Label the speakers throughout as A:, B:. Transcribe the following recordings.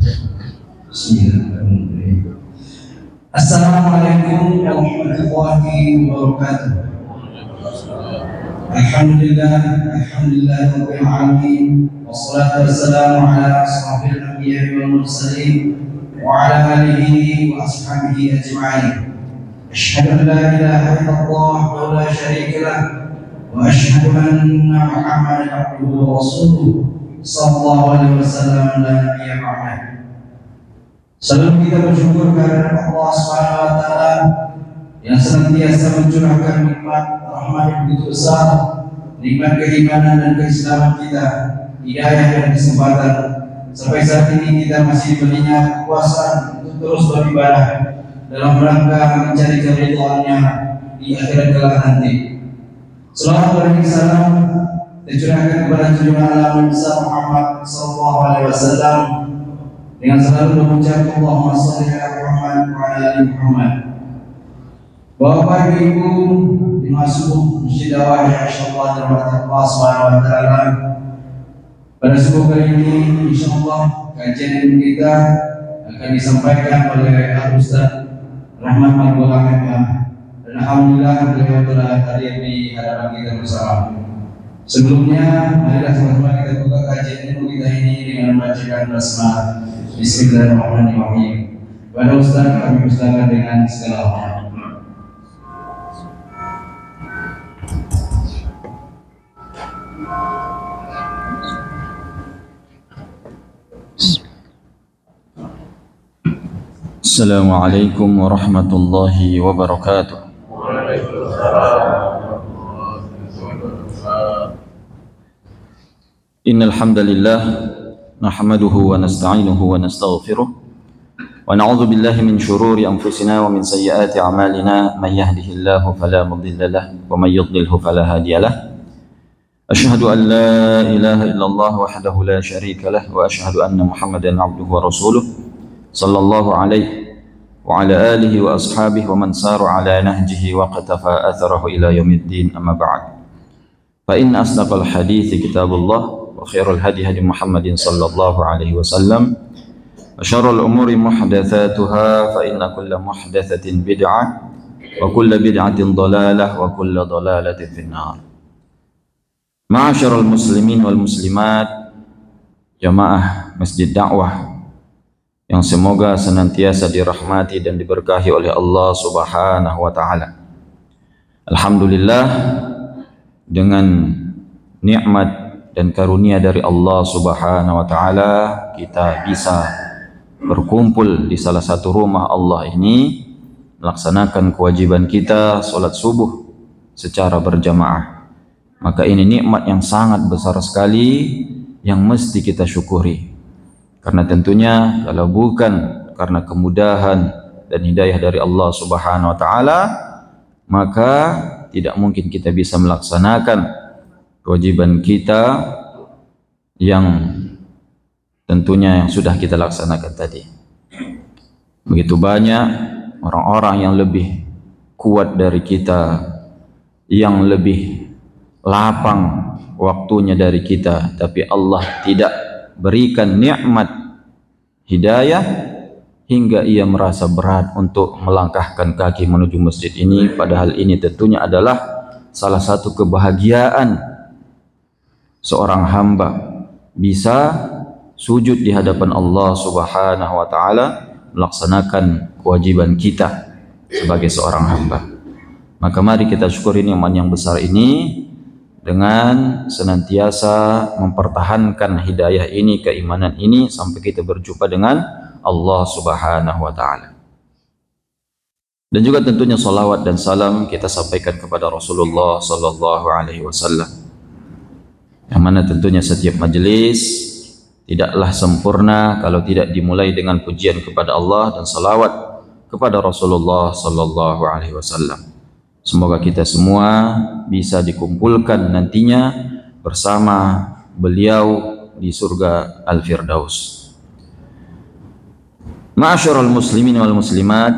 A: Bismillahirrahmanirrahim. Assalamualaikum warahmatullahi wabarakatuh. Alhamdulillah rabbil alamin, wassalatu wassalamu ala asrofil anbiya'i wal mursalin wa ala alihi wa ashabihi ajma'in. Asyhadu an la ilaha illallah wa la syarika lah, wa asyhadu anna Muhammadan abduhu wa rasuluh sallallahu alaihi wasallam la nabiyya ba'dah. Selalu kita bersyukur kepada Allah Subhanahu wa taala yang senantiasa mencurahkan nikmat rahmat yang begitu besar, nikmat keimanan dan keislaman kita, hidayah dan kesempatan. Sampai saat ini kita masih diberinya kekuasaan untuk terus beribadah dalam rangka mencari keridhaannya di akhirat kelak nanti. Salawat dan salam dicurahkan kepada junjungan alam besar Muhammad sallallahu alaihi wasallam dengan selalu mengucap Allahumma shalli ala Muhammad wa ala ali Muhammad. Bapak Ibu dimasuh Masjid Dawah yang insyaallah dirahmati Allah Subhanahu wa taala. Pada subuh kali ini insyaallah kajian kita akan disampaikan oleh Al-Ustaz Rahmat Maulana Ahmad. Dan alhamdulillah beliau telah hadir di hadapan kita bersama. Sebelumnya marilah teman-teman kita buka kajian ilmu kita ini dengan membacakan basmalah. Bismillahirrahmanirrahim. Pada Ustaz kami persilakan dengan segala hormat.
B: Assalamualaikum warahmatullahi wabarakatuh. Innal hamdalillah nahmaduhu wa nasta'inuhu wa nastaghfiruh wa na'udzu billahi min shururi anfusina wa min sayyiati a'malina may yahdihillahu fala mudilla lahu wa may yudlilhu fala hadiya lahu. Asyhadu an la ilaha illallah wahdahu la syarika lahu wa asyhadu anna Muhammadan 'abduhu wa rasuluh sallallahu alaihi wa ala alihi wa ashabihi wa man sara ala nahjihi wa qatafa atharahu ila yaumiddin, amma ba'd. Fa inna asdaqal hadithi kitabullah wa khairul hadi hadi Muhammadin sallallahu alaihi wasallam wa syarrul umuri muhdatsatuha fa inna kulla muhdatsatin bid'ah wa kulla bid'atin dhalalah wa kulla dhalalatin finnar. Ma'asyiral muslimin wal muslimat, jamaah Masjid Dakwah yang semoga senantiasa dirahmati dan diberkahi oleh Allah Subhanahu wa taala. Alhamdulillah, dengan nikmat dan karunia dari Allah Subhanahu wa taala kita bisa berkumpul di salah satu rumah Allah ini melaksanakan kewajiban kita salat subuh secara berjamaah. Maka ini nikmat yang sangat besar sekali yang mesti kita syukuri. Karena tentunya kalau bukan karena kemudahan dan hidayah dari Allah Subhanahu wa taala, maka tidak mungkin kita bisa melaksanakan kewajiban kita yang tentunya yang sudah kita laksanakan tadi. Begitu banyak orang-orang yang lebih kuat dari kita, yang lebih lapang waktunya dari kita, tapi Allah tidak berikan nikmat hidayah hingga ia merasa berat untuk melangkahkan kaki menuju masjid ini, padahal ini tentunya adalah salah satu kebahagiaan seorang hamba bisa sujud di hadapan Allah Subhanahu wa taala melaksanakan kewajiban kita sebagai seorang hamba. Maka mari kita syukuri nikmat yang besar ini dengan senantiasa mempertahankan hidayah ini, keimanan ini sampai kita berjumpa dengan Allah Subhanahu wa taala. Dan juga tentunya salawat dan salam kita sampaikan kepada Rasulullah sallallahu alaihi wasallam. Yang mana tentunya setiap majelis tidaklah sempurna kalau tidak dimulai dengan pujian kepada Allah dan salawat kepada Rasulullah sallallahu alaihi wasallam. Semoga kita semua bisa dikumpulkan nantinya bersama beliau di surga Al-Firdaus. Ma'asyiral muslimin wal muslimat,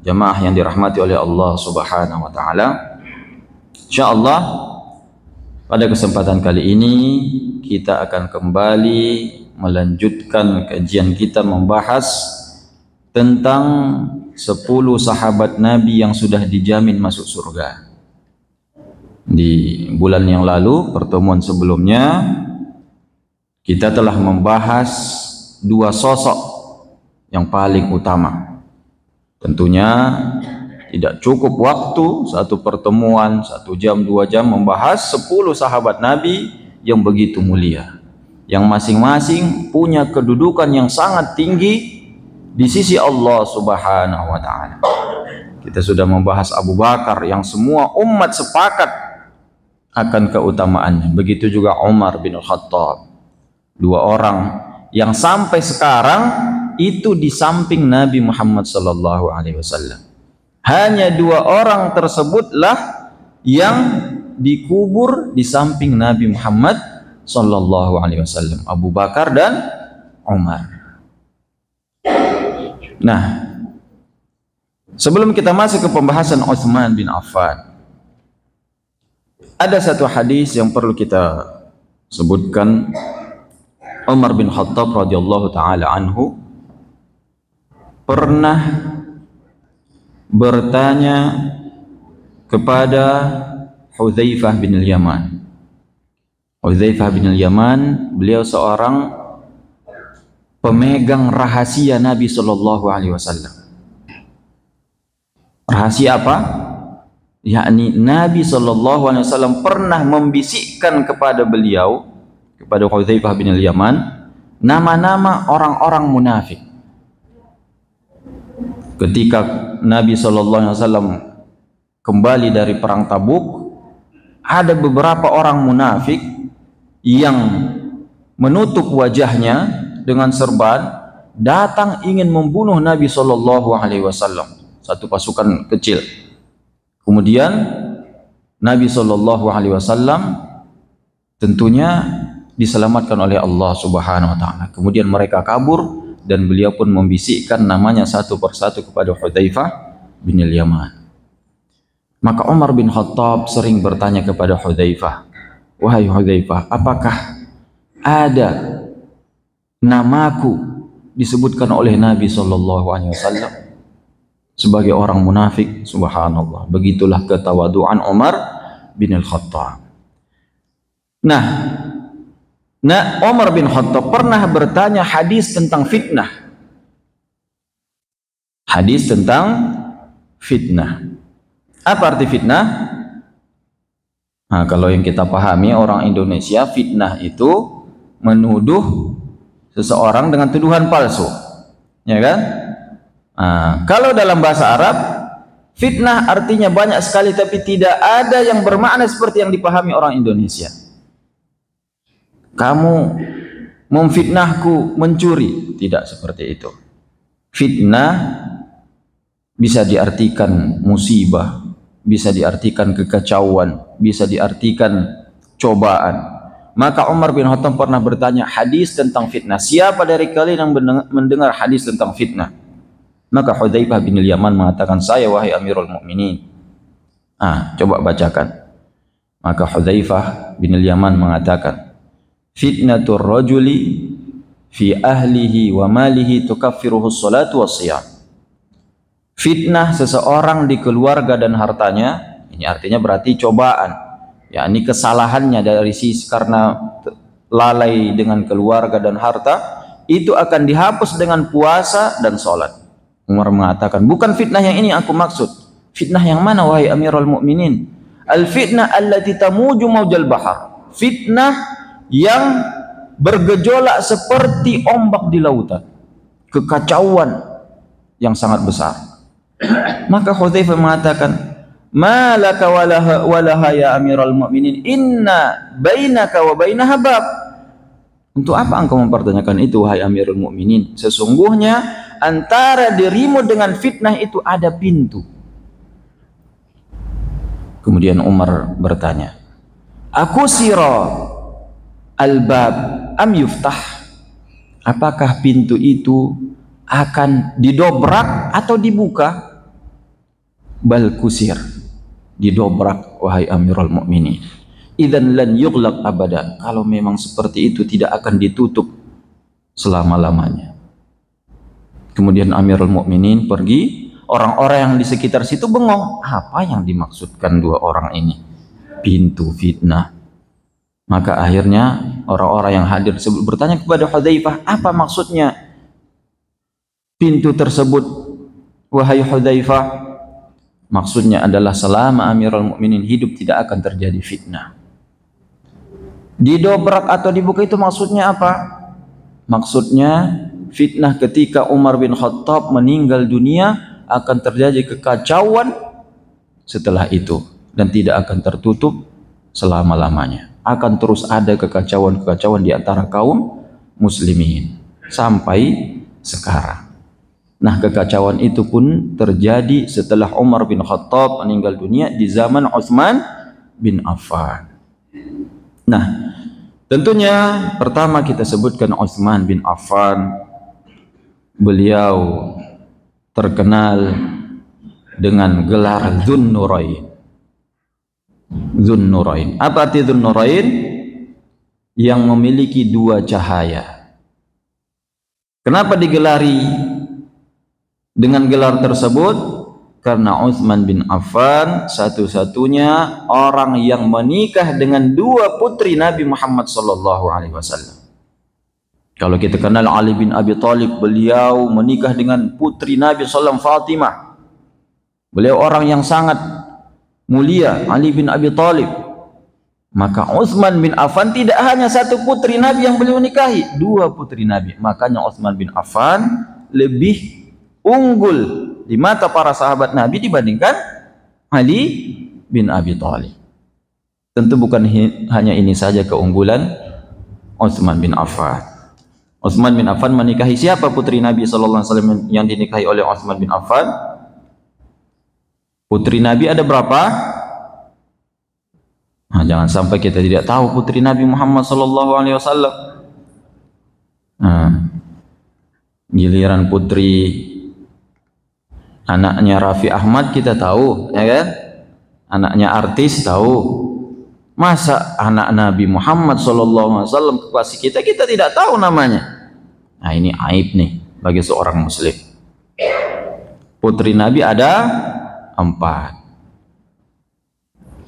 B: jamaah yang dirahmati oleh Allah Subhanahu wa taala. Insyaallah pada kesempatan kali ini kita akan kembali melanjutkan melanjutkan kajian kita membahas tentang 10 sahabat Nabi yang sudah dijamin masuk surga. Di bulan yang lalu, pertemuan sebelumnya, kita telah membahas 2 sosok yang paling utama. Tentunya tidak cukup waktu satu pertemuan 1 jam 2 jam membahas 10 sahabat Nabi yang begitu mulia, yang masing-masing punya kedudukan yang sangat tinggi di sisi Allah Subhanahu wa taala. Kita sudah membahas Abu Bakar yang semua umat sepakat akan keutamaannya. Begitu juga Umar bin Khattab. 2 orang yang sampai sekarang itu di samping Nabi Muhammad sallallahu alaihi wasallam. Hanya 2 orang tersebutlah yang dikubur di samping Nabi Muhammad sallallahu alaihi wasallam, Abu Bakar dan Umar. Nah, sebelum kita masuk ke pembahasan Utsman bin Affan, ada satu hadis yang perlu kita sebutkan. Umar bin Khattab radhiyallahu taala anhu pernah bertanya kepada Hudzaifah bin al-Yaman. Hudzaifah bin al-Yaman, beliau seorang pemegang rahasia Nabi sallallahu alaihi wasallam. Rahasia apa? Yakni Nabi sallallahu alaihi wasallam pernah membisikkan kepada beliau, kepada Hudzaifah bin al-Yaman, nama-nama orang-orang munafik. Ketika Nabi SAW kembali dari perang Tabuk, ada beberapa orang munafik yang menutup wajahnya dengan serban, datang ingin membunuh Nabi SAW. Satu pasukan kecil. Kemudian Nabi SAW tentunya diselamatkan oleh Allah Subhanahu wa taala. Kemudian mereka kabur dan beliau pun membisikkan namanya satu persatu kepada Hudzaifah bin al-Yaman. Maka Umar bin Khattab sering bertanya kepada Hudzaifah, "Wahai Hudzaifah, apakah ada namaku disebutkan oleh Nabi sallallahu alaihi wasallam sebagai orang munafik?" Subhanallah. Begitulah ketawaduan Umar bin Khattab. Nah, Umar bin Khattab pernah bertanya hadis tentang fitnah. Hadis tentang fitnah. Apa arti fitnah? Nah, kalau yang kita pahami orang Indonesia, fitnah itu menuduh seseorang dengan tuduhan palsu, ya kan? Nah, kalau dalam bahasa Arab, fitnah artinya banyak sekali, tapi tidak ada yang bermakna seperti yang dipahami orang Indonesia. Kamu memfitnahku mencuri, tidak seperti itu. Fitnah bisa diartikan musibah, bisa diartikan kekacauan, bisa diartikan cobaan. Maka Umar bin Khattab pernah bertanya hadis tentang fitnah. Siapa dari kalian yang mendengar hadis tentang fitnah? Maka Hudzaifah bin al-Yaman mengatakan, "Saya, wahai Amirul Mukminin." Coba bacakan. Maka Hudzaifah bin al-Yaman mengatakan, "Fitnatur rajuli fi ahlihi wa malihi tukaffiruhu sholatu wassiyam." Fitnah seseorang di keluarga dan hartanya, ini artinya berarti cobaan, yakni kesalahannya dari sisi karena lalai dengan keluarga dan harta, itu akan dihapus dengan puasa dan sholat. Umar mengatakan, "Bukan fitnah yang ini aku maksud." Fitnah yang mana wahai Amirul Mukminin? Al-fitnah allati tamuju maujal bahar. Fitnah yang bergejolak seperti ombak di lautan, kekacauan yang sangat besar. Maka Hudzaifah mengatakan, "Malaka walaha ya Amirul Mukminin, inna bainaka wa bainaha bab." Untuk apa engkau mempertanyakan itu wahai Amirul Mukminin? Sesungguhnya antara dirimu dengan fitnah itu ada pintu. Kemudian Umar bertanya, "Akusira al-bab am yuftah?" Apakah pintu itu akan didobrak atau dibuka? Bal kusir, didobrak wahai Amirul Mukminin. Idzan lan yughlaq abada. Kalau memang seperti itu tidak akan ditutup selama-lamanya. Kemudian Amirul Mukminin pergi, orang-orang yang di sekitar situ bengong, apa yang dimaksudkan dua orang ini? Pintu fitnah. Maka akhirnya orang-orang yang hadir tersebut bertanya kepada Hudzaifah, apa maksudnya pintu tersebut, wahai Hudzaifah? Maksudnya adalah selama Amirul Mukminin hidup tidak akan terjadi fitnah. Didobrak atau dibuka itu maksudnya apa? Maksudnya fitnah ketika Umar bin Khattab meninggal dunia akan terjadi kekacauan setelah itu dan tidak akan tertutup selama-lamanya. Akan terus ada kekacauan-kekacauan di antara kaum muslimin sampai sekarang. Nah, kekacauan itu pun terjadi setelah Umar bin Khattab meninggal dunia di zaman Utsman bin Affan. Nah, tentunya pertama kita sebutkan Utsman bin Affan. Beliau terkenal dengan gelar Dzunnurain. Dzunnurain. Apa arti Dzunnurain? Yang memiliki dua cahaya. Kenapa digelari dengan gelar tersebut? Karena Utsman bin Affan satu-satunya orang yang menikah dengan dua putri Nabi Muhammad SAW. Kalau kita kenal Ali bin Abi Thalib, beliau menikah dengan putri Nabi SAW, Fatimah. Beliau orang yang sangat mulia, Ali bin Abi Thalib. Maka Utsman bin Affan tidak hanya satu putri Nabi yang beliau nikahi, dua putri Nabi. Makanya Utsman bin Affan lebih unggul di mata para sahabat Nabi dibandingkan Ali bin Abi Thalib. Tentu bukan hanya ini saja keunggulan Utsman bin Affan. Utsman bin Affan menikahi siapa putri Nabi sallallahu alaihi wasallam yang dinikahi oleh Utsman bin Affan? Putri Nabi ada berapa? Nah, jangan sampai kita tidak tahu putri Nabi Muhammad sallallahu alaihi wasallam. Nah, giliran putri anaknya Raffi Ahmad kita tahu, ya kan? Anaknya artis tahu. Masa anak Nabi Muhammad SAW kekasih kita tidak tahu namanya? Nah, ini aib nih bagi seorang muslim. Putri Nabi ada 4.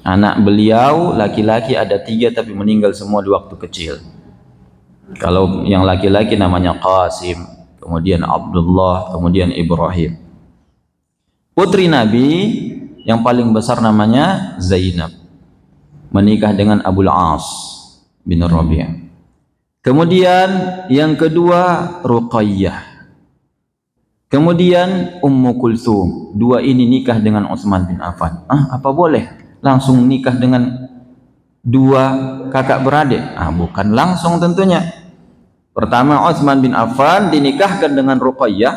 B: Anak beliau laki-laki ada 3 tapi meninggal semua di waktu kecil. Kalau yang laki-laki namanya Qasim, kemudian Abdullah, kemudian Ibrahim. Putri Nabi yang paling besar namanya Zainab, menikah dengan Abul As bin Rabi'ah. Kemudian yang kedua Ruqayyah. Kemudian Ummu Kulthum. Dua ini nikah dengan Utsman bin Affan. Apa boleh langsung nikah dengan dua kakak beradik? Bukan langsung tentunya. Pertama Utsman bin Affan dinikahkan dengan Ruqayyah.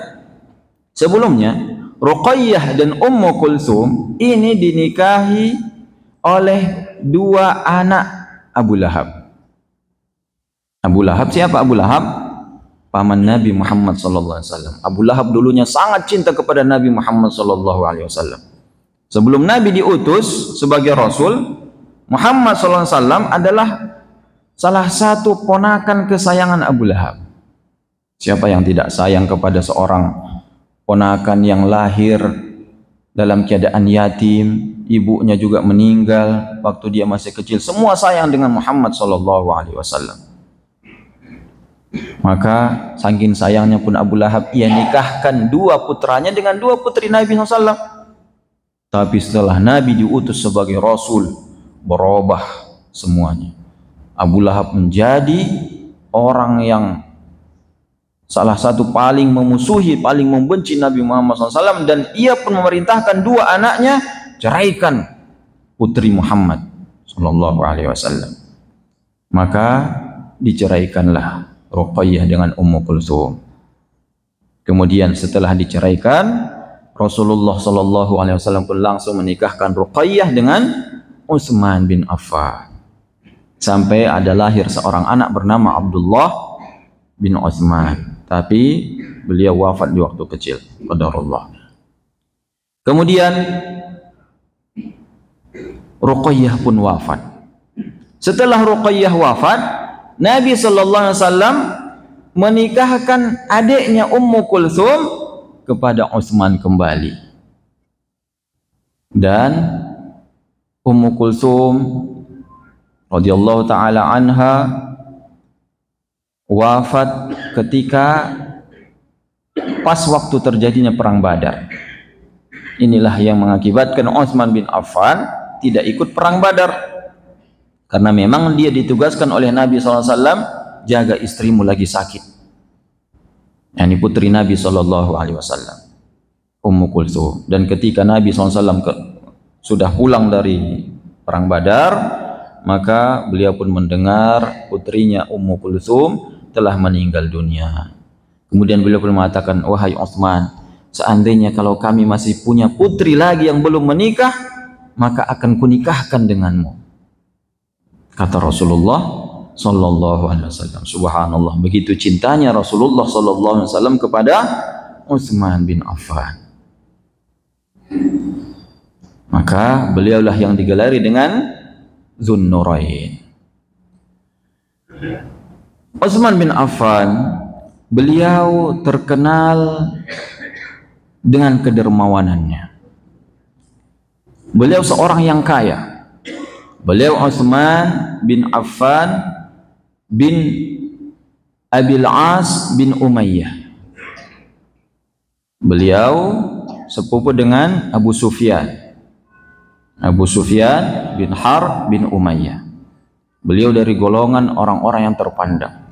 B: Sebelumnya Ruqayyah dan Ummu Kulthum ini dinikahi oleh dua anak Abu Lahab. Abu Lahab siapa? Abu Lahab paman Nabi Muhammad SAW. Abu Lahab dulunya sangat cinta kepada Nabi Muhammad SAW. Sebelum Nabi diutus sebagai Rasul, Muhammad SAW adalah salah satu ponakan kesayangan Abu Lahab. Siapa yang tidak sayang kepada seorang ponakan yang lahir dalam keadaan yatim, ibunya juga meninggal waktu dia masih kecil? Semua sayang dengan Muhammad SAW. Maka saking sayangnya pun Abu Lahab, ia nikahkan dua putranya dengan dua putri Nabi SAW. Tapi setelah Nabi diutus sebagai Rasul, berubah semuanya. Abu Lahab menjadi orang yang salah satu paling memusuhi, paling membenci Nabi Muhammad SAW, dan ia pun memerintahkan dua anaknya, ceraikan putri Muhammad SAW. Maka diceraikanlah Ruqayyah dengan Ummu Kulthum. Kemudian setelah diceraikan, Rasulullah SAW pun langsung menikahkan Ruqayyah dengan Utsman bin Affan. Sampai ada lahir seorang anak bernama Abdullah bin Utsman. Tapi beliau wafat di waktu kecil, qadarullah. Kemudian Ruqayyah pun wafat. Setelah Ruqayyah wafat, Nabi SAW menikahkan adiknya Ummu Kulsum kepada Utsman kembali. Dan Ummu Kulsum radhiyallahu taala anha wafat ketika pas waktu terjadinya perang Badar. Inilah yang mengakibatkan Utsman bin Affan tidak ikut perang Badar, karena memang dia ditugaskan oleh Nabi SAW, jaga istrimu lagi sakit. Ini putri Nabi SAW, Ummu Kulsum. Dan ketika Nabi SAW sudah pulang dari perang Badar, maka beliau pun mendengar putrinya Ummu Kulsum telah meninggal dunia. Kemudian beliau pun mengatakan, wahai Utsman, seandainya kalau kami masih punya putri lagi yang belum menikah, maka akan kunikahkan denganmu. Kata Rasulullah sallallahu alaihi wasallam. Subhanallah, begitu cintanya Rasulullah sallallahu alaihi wasallam kepada Utsman bin Affan. Maka beliaulah yang digelari dengan Dzunnurain. Utsman bin Affan, beliau terkenal dengan kedermawanannya. Beliau seorang yang kaya. Beliau Utsman bin Affan bin Abil As bin Umayyah. Beliau sepupu dengan Abu Sufyan. Abu Sufyan bin Harb bin Umayyah. Beliau dari golongan orang-orang yang terpandang.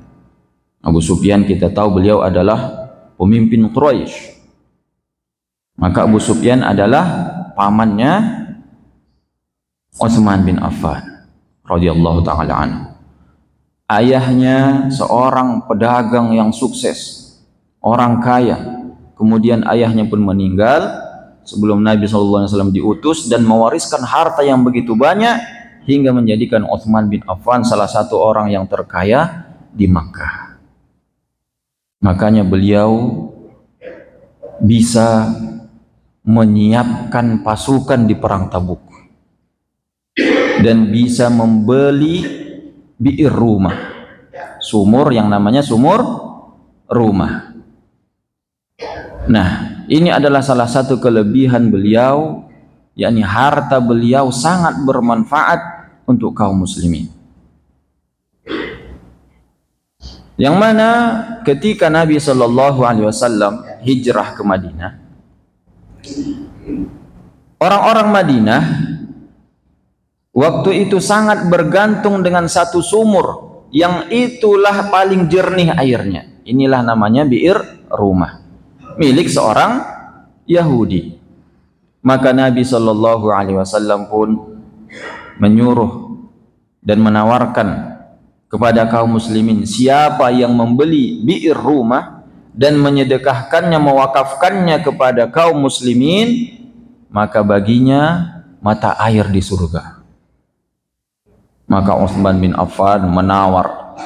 B: Abu Sufyan kita tahu beliau adalah pemimpin Quraisy. Maka Abu Sufyan adalah pamannya Utsman bin Affan radhiyallahu taala anhu. Ayahnya seorang pedagang yang sukses, orang kaya. Kemudian ayahnya pun meninggal sebelum Nabi SAW diutus dan mewariskan harta yang begitu banyak hingga menjadikan Utsman bin Affan salah satu orang yang terkaya di Makkah. Makanya beliau bisa menyiapkan pasukan di perang Tabuk dan bisa membeli bi'ir rumah, sumur yang namanya sumur rumah. Nah, ini adalah salah satu kelebihan beliau, yakni harta beliau sangat bermanfaat untuk kaum muslimin. Yang mana ketika Nabi SAW hijrah ke Madinah, orang-orang Madinah waktu itu sangat bergantung dengan satu sumur yang itulah paling jernih airnya. Inilah namanya bi'ir rumah, milik seorang Yahudi. Maka Nabi SAW pun menyuruh dan menawarkan kepada kaum muslimin, siapa yang membeli bi'ir rumah dan menyedekahkannya, mewakafkannya kepada kaum muslimin, maka baginya mata air di surga. Maka Utsman bin Affan menawar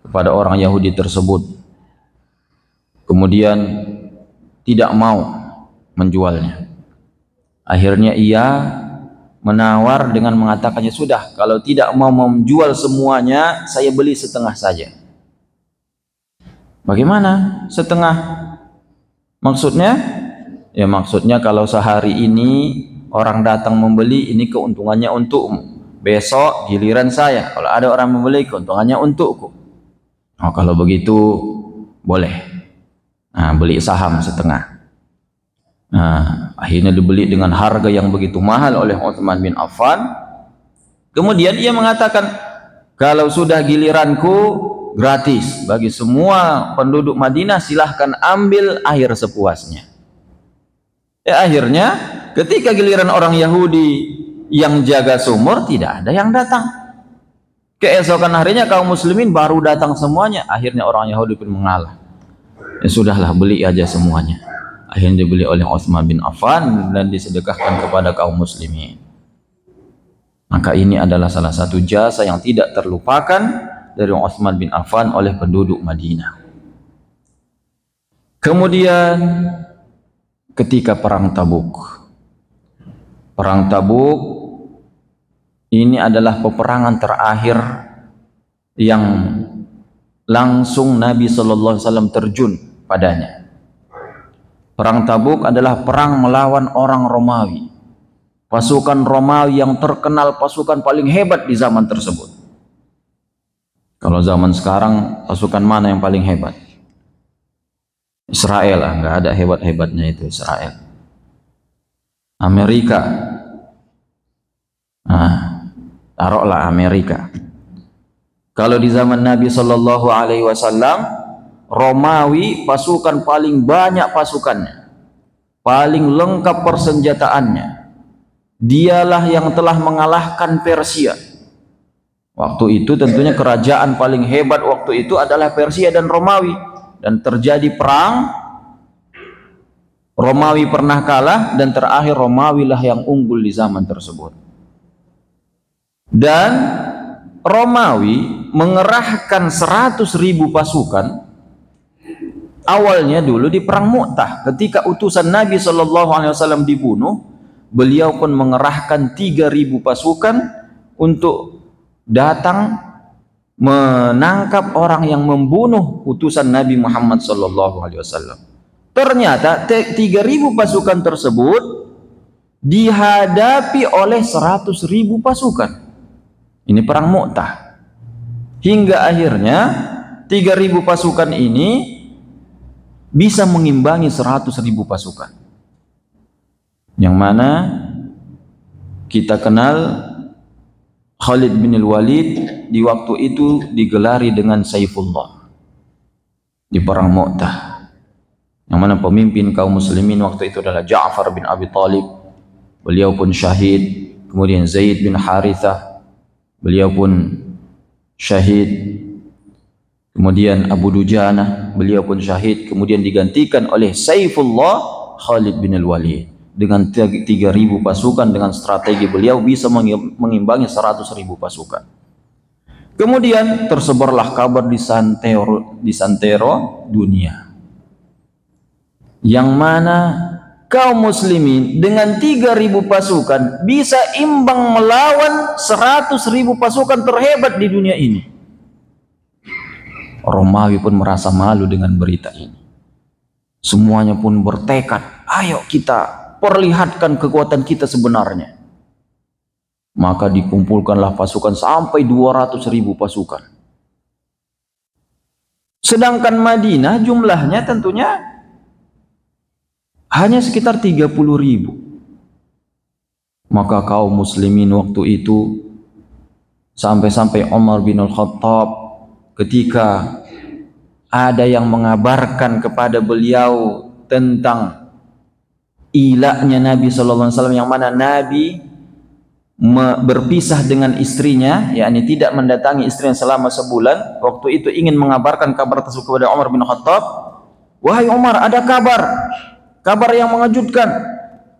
B: kepada orang Yahudi tersebut, kemudian tidak mau menjualnya. Akhirnya ia menawar dengan mengatakannya, sudah, kalau tidak mau menjual semuanya, saya beli setengah saja. Bagaimana setengah? Maksudnya? Ya maksudnya kalau sehari ini orang datang membeli, ini keuntungannya untukmu. Besok giliran saya, kalau ada orang membeli, keuntungannya untukku. Oh, kalau begitu boleh. Nah, beli saham setengah. Nah, akhirnya dibeli dengan harga yang begitu mahal oleh Utsman bin Affan. Kemudian ia mengatakan, kalau sudah giliranku, gratis bagi semua penduduk Madinah, silahkan ambil air sepuasnya. Ya, akhirnya ketika giliran orang Yahudi yang jaga sumur, tidak ada yang datang. Keesokan harinya kaum muslimin baru datang semuanya. Akhirnya orang Yahudi pun mengalah. Ya sudahlah, beli aja semuanya. Akhirnya dibeli oleh Utsman bin Affan dan disedekahkan kepada kaum muslimin. Maka ini adalah salah satu jasa yang tidak terlupakan dari Utsman bin Affan oleh penduduk Madinah. Kemudian ketika perang Tabuk. Perang Tabuk ini adalah peperangan terakhir yang langsung Nabi sallallahu alaihi wasallam terjun padanya. Perang Tabuk adalah perang melawan orang Romawi. Pasukan Romawi yang terkenal pasukan paling hebat di zaman tersebut. Kalau zaman sekarang pasukan mana yang paling hebat? Israel lah, nggak ada hebat-hebatnya itu Israel. Amerika, taruhlah Amerika. Kalau di zaman Nabi Shallallahu Alaihi Wasallam, Romawi pasukan paling banyak pasukannya, paling lengkap persenjataannya. Dialah yang telah mengalahkan Persia. Waktu itu tentunya kerajaan paling hebat waktu itu adalah Persia dan Romawi, dan terjadi perang. Romawi pernah kalah dan terakhir Romawi lah yang unggul di zaman tersebut. Dan Romawi mengerahkan 100.000 pasukan awalnya dulu di perang Mu'tah. Ketika utusan Nabi SAW dibunuh, beliau pun mengerahkan 3.000 pasukan untuk datang menangkap orang yang membunuh utusan Nabi Muhammad SAW. Ternyata 3.000 pasukan tersebut dihadapi oleh 100.000 pasukan. Ini perang Mu'tah. Hingga akhirnya 3.000 pasukan ini bisa mengimbangi 100.000 pasukan. Yang mana kita kenal Khalid bin Walid di waktu itu digelari dengan Saifullah di perang Mu'tah. Yang mana pemimpin kaum muslimin waktu itu adalah Ja'far bin Abi Thalib. Beliau pun syahid. Kemudian Zaid bin Harithah, beliau pun syahid. Kemudian Abu Dujana, beliau pun syahid. Kemudian digantikan oleh Saifullah Khalid bin Walid. Dengan 3.000 pasukan, dengan strategi beliau bisa mengimbangi 100.000 pasukan. Kemudian tersebarlah kabar di santero dunia, yang mana kaum muslimin dengan 3.000 pasukan bisa imbang melawan 100.000 pasukan terhebat di dunia ini. Romawi pun merasa malu dengan berita ini. Semuanya pun bertekad, ayo kita perlihatkan kekuatan kita sebenarnya. Maka dikumpulkanlah pasukan sampai 200.000 pasukan. Sedangkan Madinah jumlahnya tentunya hanya sekitar 30.000. Maka kaum muslimin waktu itu sampai-sampai Umar bin Al-Khattab ketika ada yang mengabarkan kepada beliau tentang ilahnya Nabi SAW, yang mana Nabi berpisah dengan istrinya, yakni tidak mendatangi istrinya selama sebulan. Waktu itu ingin mengabarkan kabar tersebut kepada Umar bin Khattab. Wahai Umar, ada kabar yang mengejutkan.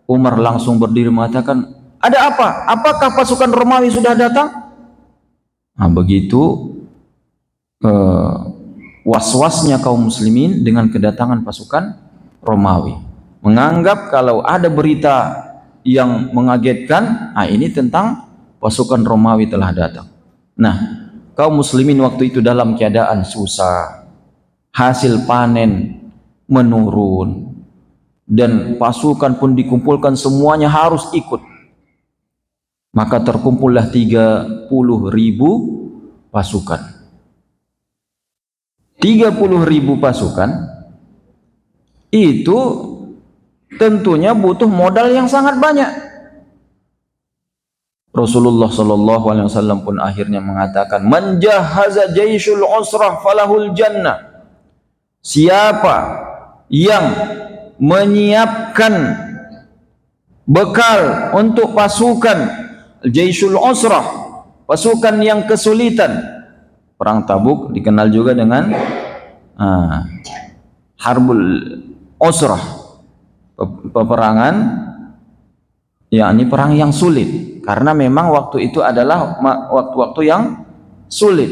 B: Umar langsung berdiri mengatakan, ada apa? Apakah pasukan Romawi sudah datang? Nah, begitu was-wasnya kaum muslimin dengan kedatangan pasukan Romawi, menganggap kalau ada berita yang mengagetkan, ini tentang pasukan Romawi telah datang. Nah, kaum muslimin waktu itu dalam keadaan susah, hasil panen menurun, dan pasukan pun dikumpulkan, semuanya harus ikut. Maka terkumpullah 30.000 pasukan. 30.000 pasukan itu tentunya butuh modal yang sangat banyak. Rasulullah SAW pun akhirnya mengatakan, man jahaza jaisyul usrah falahul jannah. Siapa yang menyiapkan bekal untuk pasukan jaisyul usrah, pasukan yang kesulitan. Perang Tabuk dikenal juga dengan Harbul Usrah, peperangan yakni perang yang sulit, karena memang waktu itu adalah waktu-waktu yang sulit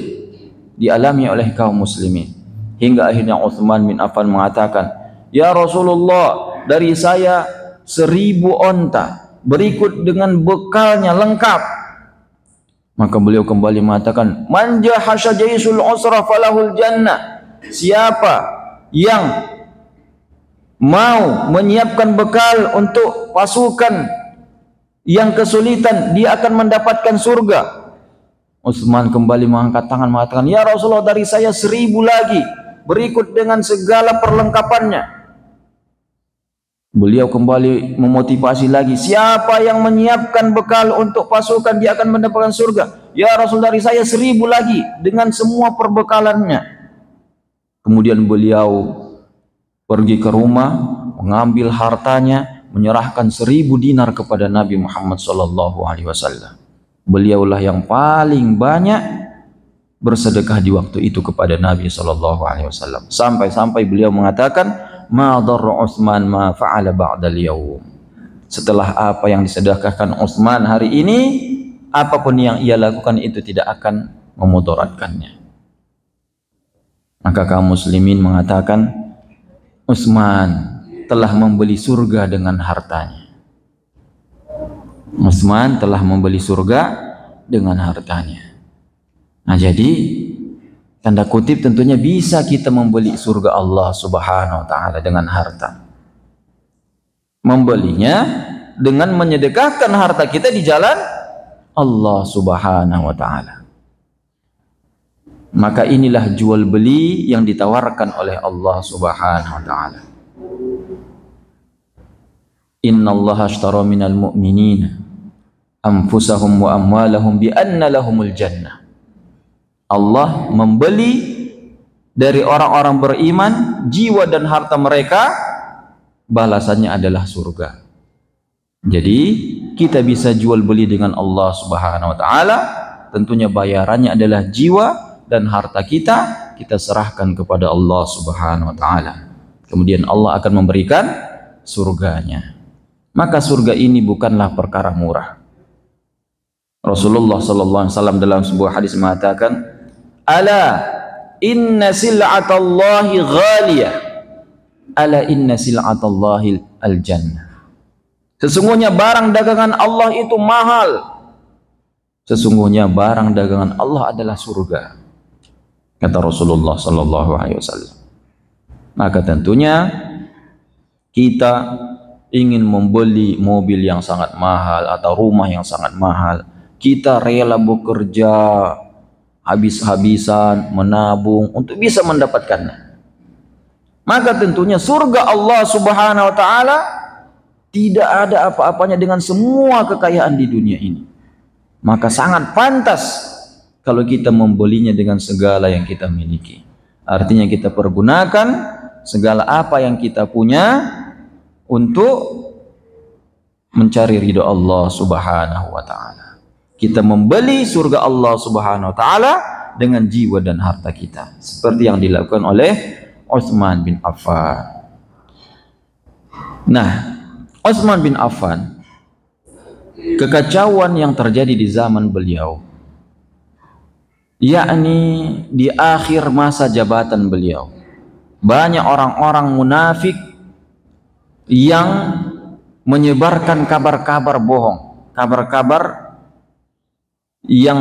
B: dialami oleh kaum muslimin. Hingga akhirnya Utsman bin Affan mengatakan, ya Rasulullah, dari saya 1.000 onta berikut dengan bekalnya lengkap. Maka beliau kembali mengatakan, man jahasya jaisul usra falahul jannah. Siapa yang mau menyiapkan bekal untuk pasukan yang kesulitan, dia akan mendapatkan surga. Utsman kembali mengangkat tangan mengatakan, ya Rasulullah, dari saya 1000 lagi, berikut dengan segala perlengkapannya. Beliau kembali memotivasi lagi, siapa yang menyiapkan bekal untuk pasukan, dia akan mendapatkan surga. Ya Rasul, dari saya 1000 lagi dengan semua perbekalannya. Kemudian beliau pergi ke rumah, mengambil hartanya, menyerahkan 1000 dinar kepada Nabi Muhammad SAW. Beliaulah yang paling banyak bersedekah di waktu itu kepada Nabi SAW. Sampai-sampai beliau mengatakan, ma dharra Utsman ma fa'ala ba'dal yaum. Setelah apa yang disedekahkan Utsman hari ini, apapun yang ia lakukan itu tidak akan memudaratkannya. Maka kaum muslimin mengatakan, Utsman telah membeli surga dengan hartanya. Utsman telah membeli surga dengan hartanya. Nah, jadi tanda kutip tentunya bisa kita membeli surga Allah Subhanahu wa taala dengan harta. Membelinya dengan menyedekahkan harta kita di jalan Allah Subhanahu wa taala. Maka inilah jual beli yang ditawarkan oleh Allah Subhanahu wa taala. Innallaha ashtara minal mu'minina anfusahum wa amwalahum bi anna lahumul jannah. Allah membeli dari orang-orang beriman jiwa dan harta mereka, balasannya adalah surga. Jadi kita bisa jual beli dengan Allah Subhanahu wa taala, tentunya bayarannya adalah jiwa dan harta kita, kita serahkan kepada Allah Subhanahu wa taala. Kemudian Allah akan memberikan surganya. Maka surga ini bukanlah perkara murah. Rasulullah sallallahu alaihi wasallam dalam sebuah hadis mengatakan, ala inna sil'atallahi ghaliyah, ala inna sil'atallahi al-jannah. Sesungguhnya barang dagangan Allah itu mahal. Sesungguhnya barang dagangan Allah adalah surga, kata Rasulullah sallallahu alaihi wasallam. Maka tentunya kita ingin membeli mobil yang sangat mahal atau rumah yang sangat mahal, kita rela bekerja habis-habisan menabung untuk bisa mendapatkannya. Maka tentunya surga Allah Subhanahu wa taala tidak ada apa-apanya dengan semua kekayaan di dunia ini. Maka sangat pantas kalau kita membelinya dengan segala yang kita miliki. Artinya kita pergunakan segala apa yang kita punya untuk mencari ridho Allah Subhanahu wa taala. Kita membeli surga Allah Subhanahu wa taala dengan jiwa dan harta kita, seperti yang dilakukan oleh Utsman bin Affan. Nah, Utsman bin Affan, kekacauan yang terjadi di zaman beliau, yakni di akhir masa jabatan beliau, banyak orang-orang munafik yang menyebarkan kabar-kabar bohong, kabar-kabar yang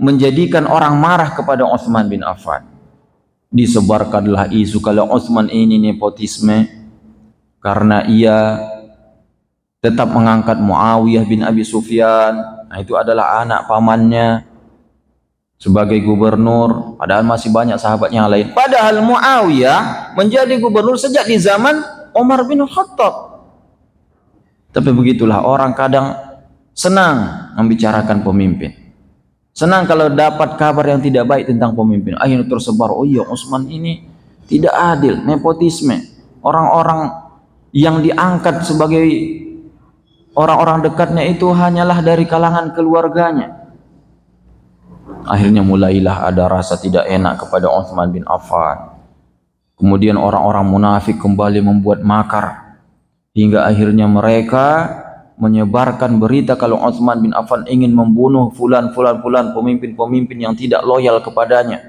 B: menjadikan orang marah kepada Utsman bin Affan. Disebarkanlah isu kalau Utsman ini nepotisme karena ia tetap mengangkat Muawiyah bin Abi Sufyan, nah itu adalah anak pamannya, sebagai gubernur, padahal masih banyak sahabat yang lain. Padahal Muawiyah menjadi gubernur sejak di zaman Umar bin Khattab. Tapi begitulah orang kadang senang membicarakan pemimpin. Senang kalau dapat kabar yang tidak baik tentang pemimpin. Akhirnya tersebar, oh iya Utsman ini tidak adil, nepotisme. Orang-orang yang diangkat sebagai orang-orang dekatnya itu hanyalah dari kalangan keluarganya. Akhirnya mulailah ada rasa tidak enak kepada Utsman bin Affan. Kemudian orang-orang munafik kembali membuat makar, hingga akhirnya mereka menyebarkan berita kalau Utsman bin Affan ingin membunuh fulan pemimpin-pemimpin yang tidak loyal kepadanya.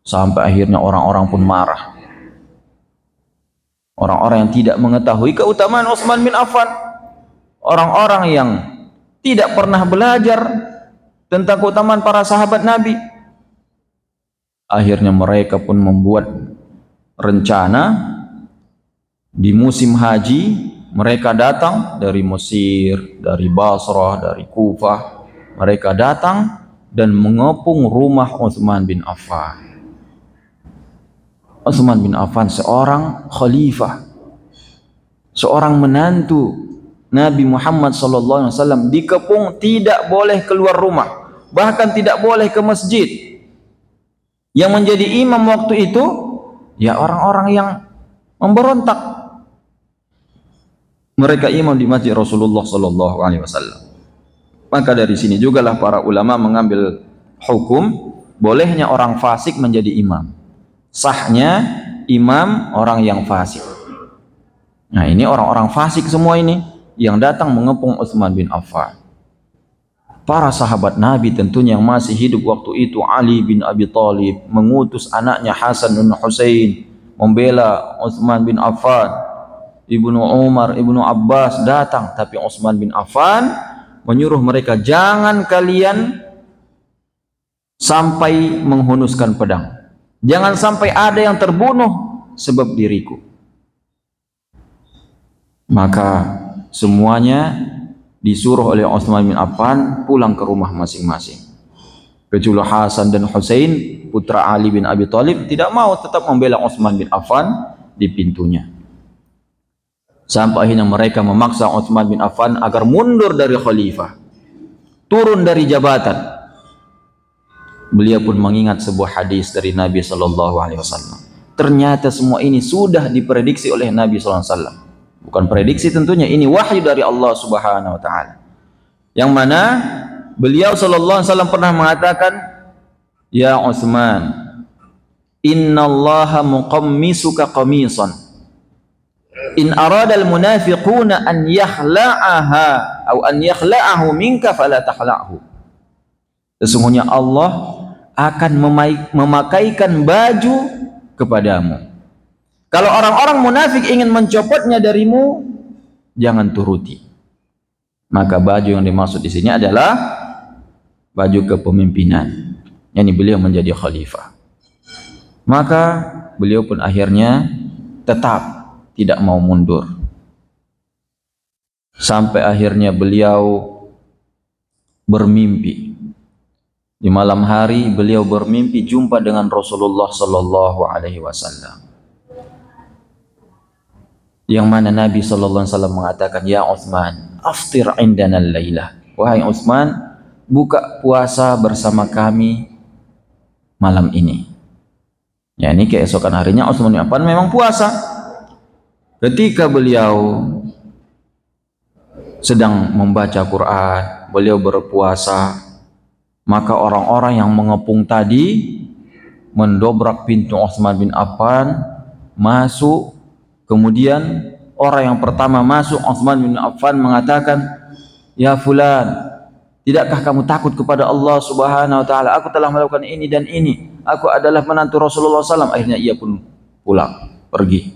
B: Sampai akhirnya orang-orang pun marah. Orang-orang yang tidak mengetahui keutamaan Utsman bin Affan, orang-orang yang tidak pernah belajar tentang keutamaan para sahabat Nabi. Akhirnya mereka pun membuat rencana di musim haji. Mereka datang dari Mesir, dari Basrah, dari Kufah. Mereka datang dan mengepung rumah Utsman bin Affan. Utsman bin Affan seorang khalifah, seorang menantu Nabi Muhammad SAW, dikepung, tidak boleh keluar rumah, bahkan tidak boleh ke masjid. Yang menjadi imam waktu itu ya orang-orang yang memberontak. Mereka imam di masjid Rasulullah SAW. Maka dari sini jugalah para ulama mengambil hukum bolehnya orang fasik menjadi imam, sahnya imam orang yang fasik. Nah, ini orang-orang fasik semua ini yang datang mengepung Utsman bin Affan. Para sahabat Nabi tentunya yang masih hidup waktu itu, Ali bin Abi Thalib mengutus anaknya Hasan bin Husain membela Utsman bin Affan. Ibnu Umar, Ibnu Abbas datang, tapi Utsman bin Affan menyuruh mereka, jangan kalian sampai menghunuskan pedang, jangan sampai ada yang terbunuh sebab diriku. Maka semuanya disuruh oleh Utsman bin Affan pulang ke rumah masing-masing, kecuali Hasan dan Husain putra Ali bin Abi Thalib tidak mau, tetap membela Utsman bin Affan di pintunya. Sampai akhirnya mereka memaksa Utsman bin Affan agar mundur dari khalifah, turun dari jabatan. Beliau pun mengingat sebuah hadis dari Nabi SAW. Ternyata semua ini sudah diprediksi oleh Nabi SAW. Bukan prediksi tentunya, ini wahyu dari Allah Subhanahu Wa Taala. Yang mana beliau SAW pernah mengatakan, ya Utsman, innallaha muqammisuka qamisan. In aradal munafiquna an yakhla'aha atau an yakhla'ahu minka fala takhla'hu. Sesungguhnya Allah akan memakaikan baju kepadamu. Kalau orang-orang munafik ingin mencopotnya darimu, jangan turuti. Maka baju yang dimaksud di sini adalah baju kepemimpinan. Yani beliau menjadi khalifah. Maka beliau pun akhirnya tetap tidak mau mundur. Sampai akhirnya beliau bermimpi. Di malam hari beliau bermimpi jumpa dengan Rasulullah sallallahu alaihi wasallam. Yang mana Nabi sallallahu alaihi wasallam mengatakan, "Ya Utsman, aftir indana al-lailah." Wahai Utsman, buka puasa bersama kami malam ini. Ya, ini keesokan harinya Utsman bin Affan memang puasa. Ketika beliau sedang membaca Quran, beliau berpuasa, maka orang-orang yang mengepung tadi mendobrak pintu Utsman bin Affan, masuk. Kemudian orang yang pertama masuk, Utsman bin Affan mengatakan, "Ya fulan, tidakkah kamu takut kepada Allah Subhanahu Wa Taala? Aku telah melakukan ini dan ini. Aku adalah menantu Rasulullah SAW." Akhirnya ia pun pulang, pergi.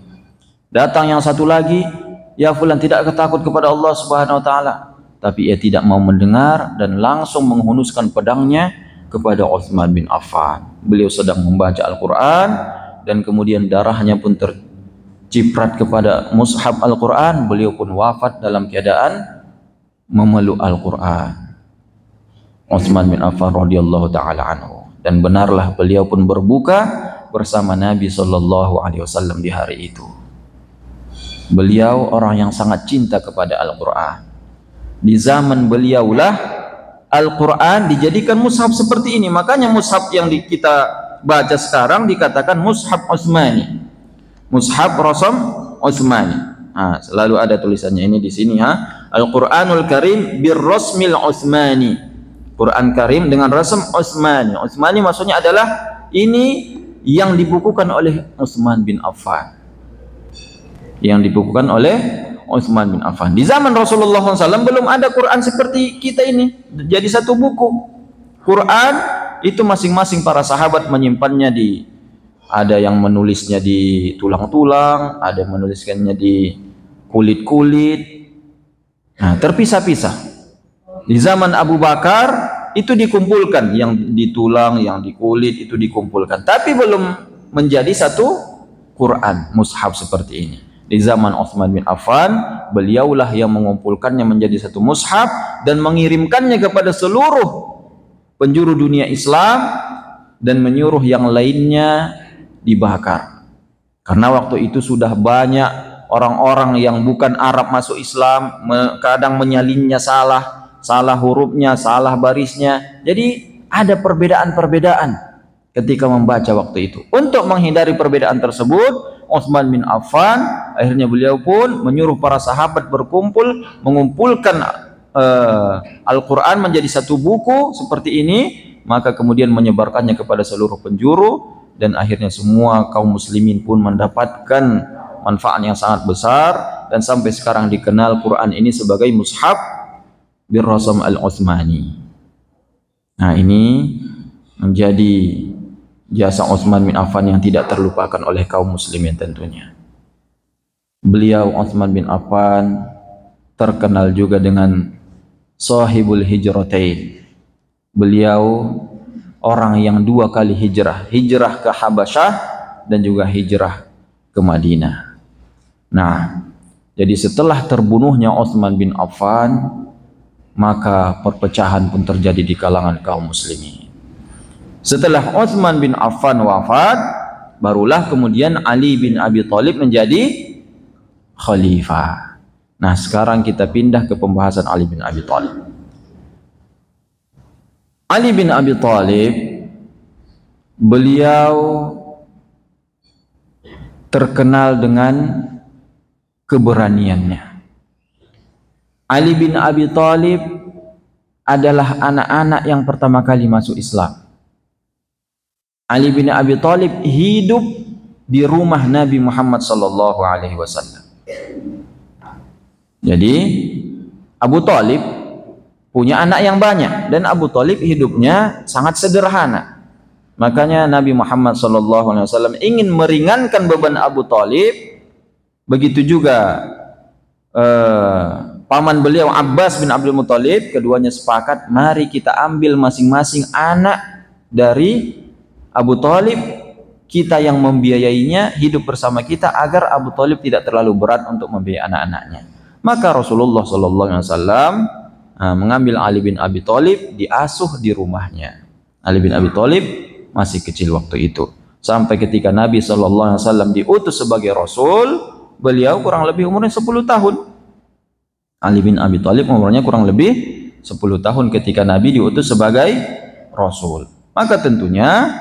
B: Datang yang satu lagi, "Ya fulan, tidakkah takut kepada Allah Subhanahu Wa Taala?" Tapi ia tidak mau mendengar dan langsung menghunuskan pedangnya kepada Utsman bin Affan. Beliau sedang membaca Al-Quran dan kemudian darahnya pun terciprat kepada mushaf Al-Quran. Beliau pun wafat dalam keadaan memeluk Al-Quran. Utsman bin Affan radhiyallahu taala anhu. Dan benarlah beliau pun berbuka bersama Nabi sallallahu alaihi wasallam di hari itu. Beliau orang yang sangat cinta kepada Al-Quran. Di zaman beliaulah Al-Quran dijadikan mushaf seperti ini. Makanya mushaf yang kita baca sekarang dikatakan mushaf Utsmani, mushaf Rasam Utsmani. Nah, selalu ada tulisannya ini di sini, Al-Quranul Karim birrasmil Utsmani. Quran Karim dengan rasam Utsmani. Utsmani maksudnya adalah ini yang dibukukan oleh Utsman bin Affan. Yang dibukukan oleh Utsman bin Affan. Di zaman Rasulullah SAW belum ada Quran seperti kita ini, jadi satu buku. Quran itu masing-masing para sahabat menyimpannya di, ada yang menulisnya di tulang-tulang, ada yang menuliskannya di kulit-kulit. Nah, terpisah-pisah. Di zaman Abu Bakar itu dikumpulkan, yang di tulang, yang di kulit itu dikumpulkan, tapi belum menjadi satu Quran, mushaf seperti ini. Di zaman Utsman bin Affan, beliaulah yang mengumpulkannya menjadi satu mushaf dan mengirimkannya kepada seluruh penjuru dunia Islam dan menyuruh yang lainnya dibakar. Karena waktu itu sudah banyak orang-orang yang bukan Arab masuk Islam, kadang menyalinnya salah hurufnya, salah barisnya. Jadi ada perbedaan-perbedaan ketika membaca waktu itu. Untuk menghindari perbedaan tersebut, Utsman bin Affan akhirnya beliau pun menyuruh para sahabat berkumpul, mengumpulkan Al-Quran menjadi satu buku seperti ini, maka kemudian menyebarkannya kepada seluruh penjuru, dan akhirnya semua kaum muslimin pun mendapatkan manfaat yang sangat besar, dan sampai sekarang dikenal Quran ini sebagai mushaf bir Rasam al-Utsmani. Nah, ini menjadi jasa Utsman bin Affan yang tidak terlupakan oleh kaum muslimin tentunya. Beliau Utsman bin Affan terkenal juga dengan sahibul hijratain. Beliau orang yang 2 kali hijrah ke Habasyah dan juga hijrah ke Madinah. Nah, jadi setelah terbunuhnya Utsman bin Affan, maka perpecahan pun terjadi di kalangan kaum muslimin. Setelah Utsman bin Affan wafat, barulah kemudian Ali bin Abi Thalib menjadi khalifah. Nah, sekarang kita pindah ke pembahasan Ali bin Abi Thalib. Ali bin Abi Thalib, beliau terkenal dengan keberaniannya. Ali bin Abi Thalib adalah anak-anak yang pertama kali masuk Islam. Ali bin Abi Thalib hidup di rumah Nabi Muhammad sallallahu alaihi wasallam. Jadi Abu Thalib punya anak yang banyak dan Abu Thalib hidupnya sangat sederhana. Makanya Nabi Muhammad sallallahu alaihi wasallam ingin meringankan beban Abu Thalib. Begitu juga paman beliau Abbas bin Abdul Muthalib, keduanya sepakat, mari kita ambil masing-masing anak dari Abu Thalib, kita yang membiayainya, hidup bersama kita agar Abu Thalib tidak terlalu berat untuk membiayai anak-anaknya. Maka Rasulullah sallallahu alaihi wasallam mengambil Ali bin Abi Thalib, diasuh di rumahnya. Ali bin Abi Thalib masih kecil waktu itu. Sampai ketika Nabi sallallahu alaihi wasallam diutus sebagai rasul, beliau kurang lebih umurnya 10 tahun. Ali bin Abi Thalib umurnya kurang lebih 10 tahun ketika Nabi diutus sebagai rasul. Maka tentunya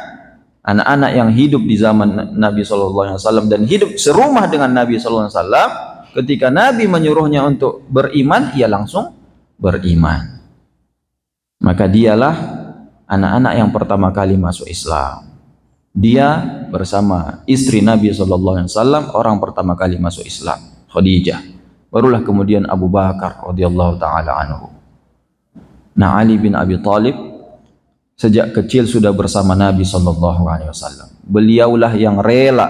B: anak-anak yang hidup di zaman Nabi sallallahu alaihi wasallam dan hidup serumah dengan Nabi sallallahu alaihi wasallam, ketika Nabi menyuruhnya untuk beriman, ia langsung beriman. Maka dialah anak-anak yang pertama kali masuk Islam. Dia bersama istri Nabi sallallahu alaihi wasallam orang pertama kali masuk Islam, Khadijah. Barulah kemudian Abu Bakar radhiyallahu taala anhu. Nah, Ali bin Abi Thalib sejak kecil sudah bersama Nabi sallallahu alaihi wasallam. Beliaulah yang rela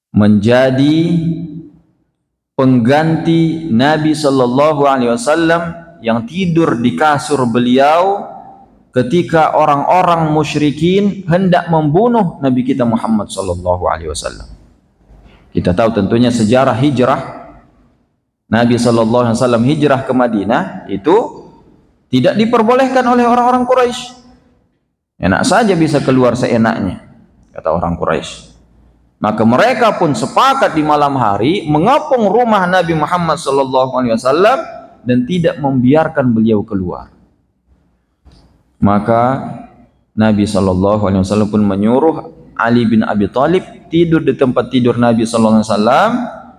B: menjadi pengganti Nabi sallallahu alaihi wasallam yang tidur di kasur beliau ketika orang-orang musyrikin hendak membunuh Nabi kita Muhammad sallallahu alaihi wasallam. Kita tahu tentunya sejarah hijrah Nabi sallallahu alaihi wasallam hijrah ke Madinah itu tidak diperbolehkan oleh orang-orang Quraisy. Enak saja bisa keluar seenaknya, kata orang Quraisy. Maka mereka pun sepakat di malam hari mengepung rumah Nabi Muhammad SAW dan tidak membiarkan beliau keluar. Maka Nabi SAW pun menyuruh Ali bin Abi Thalib tidur di tempat tidur Nabi SAW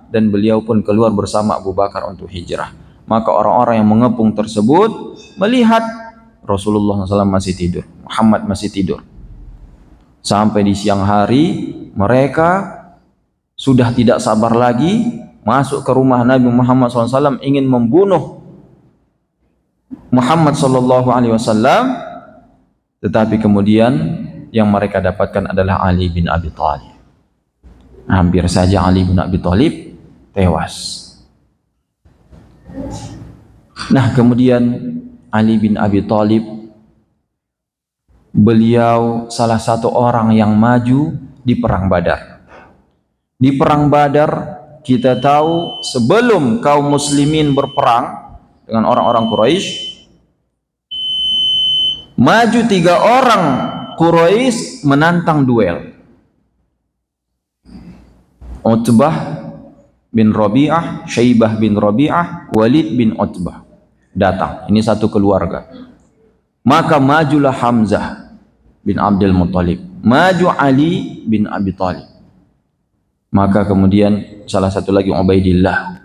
B: dan beliau pun keluar bersama Abu Bakar untuk hijrah. Maka orang-orang yang mengepung tersebut melihat Rasulullah SAW masih tidur, Muhammad masih tidur. Sampai di siang hari mereka sudah tidak sabar lagi masuk ke rumah Nabi Muhammad SAW ingin membunuh Muhammad SAW. Tetapi kemudian yang mereka dapatkan adalah Ali bin Abi Thalib. Hampir saja Ali bin Abi Thalib tewas. Nah, kemudian Ali bin Abi Thalib, beliau salah satu orang yang maju di perang Badar. Di perang Badar kita tahu sebelum kaum muslimin berperang dengan orang-orang Quraisy, maju 3 orang Quraisy menantang duel. Utbah bin Rabi'ah, Syaibah bin Rabi'ah, Walid bin Utbah datang. Ini satu keluarga. Maka majulah Hamzah bin Abdul Muttalib, maju Ali bin Abi Thalib. Maka kemudian salah satu lagi Ubaidillah.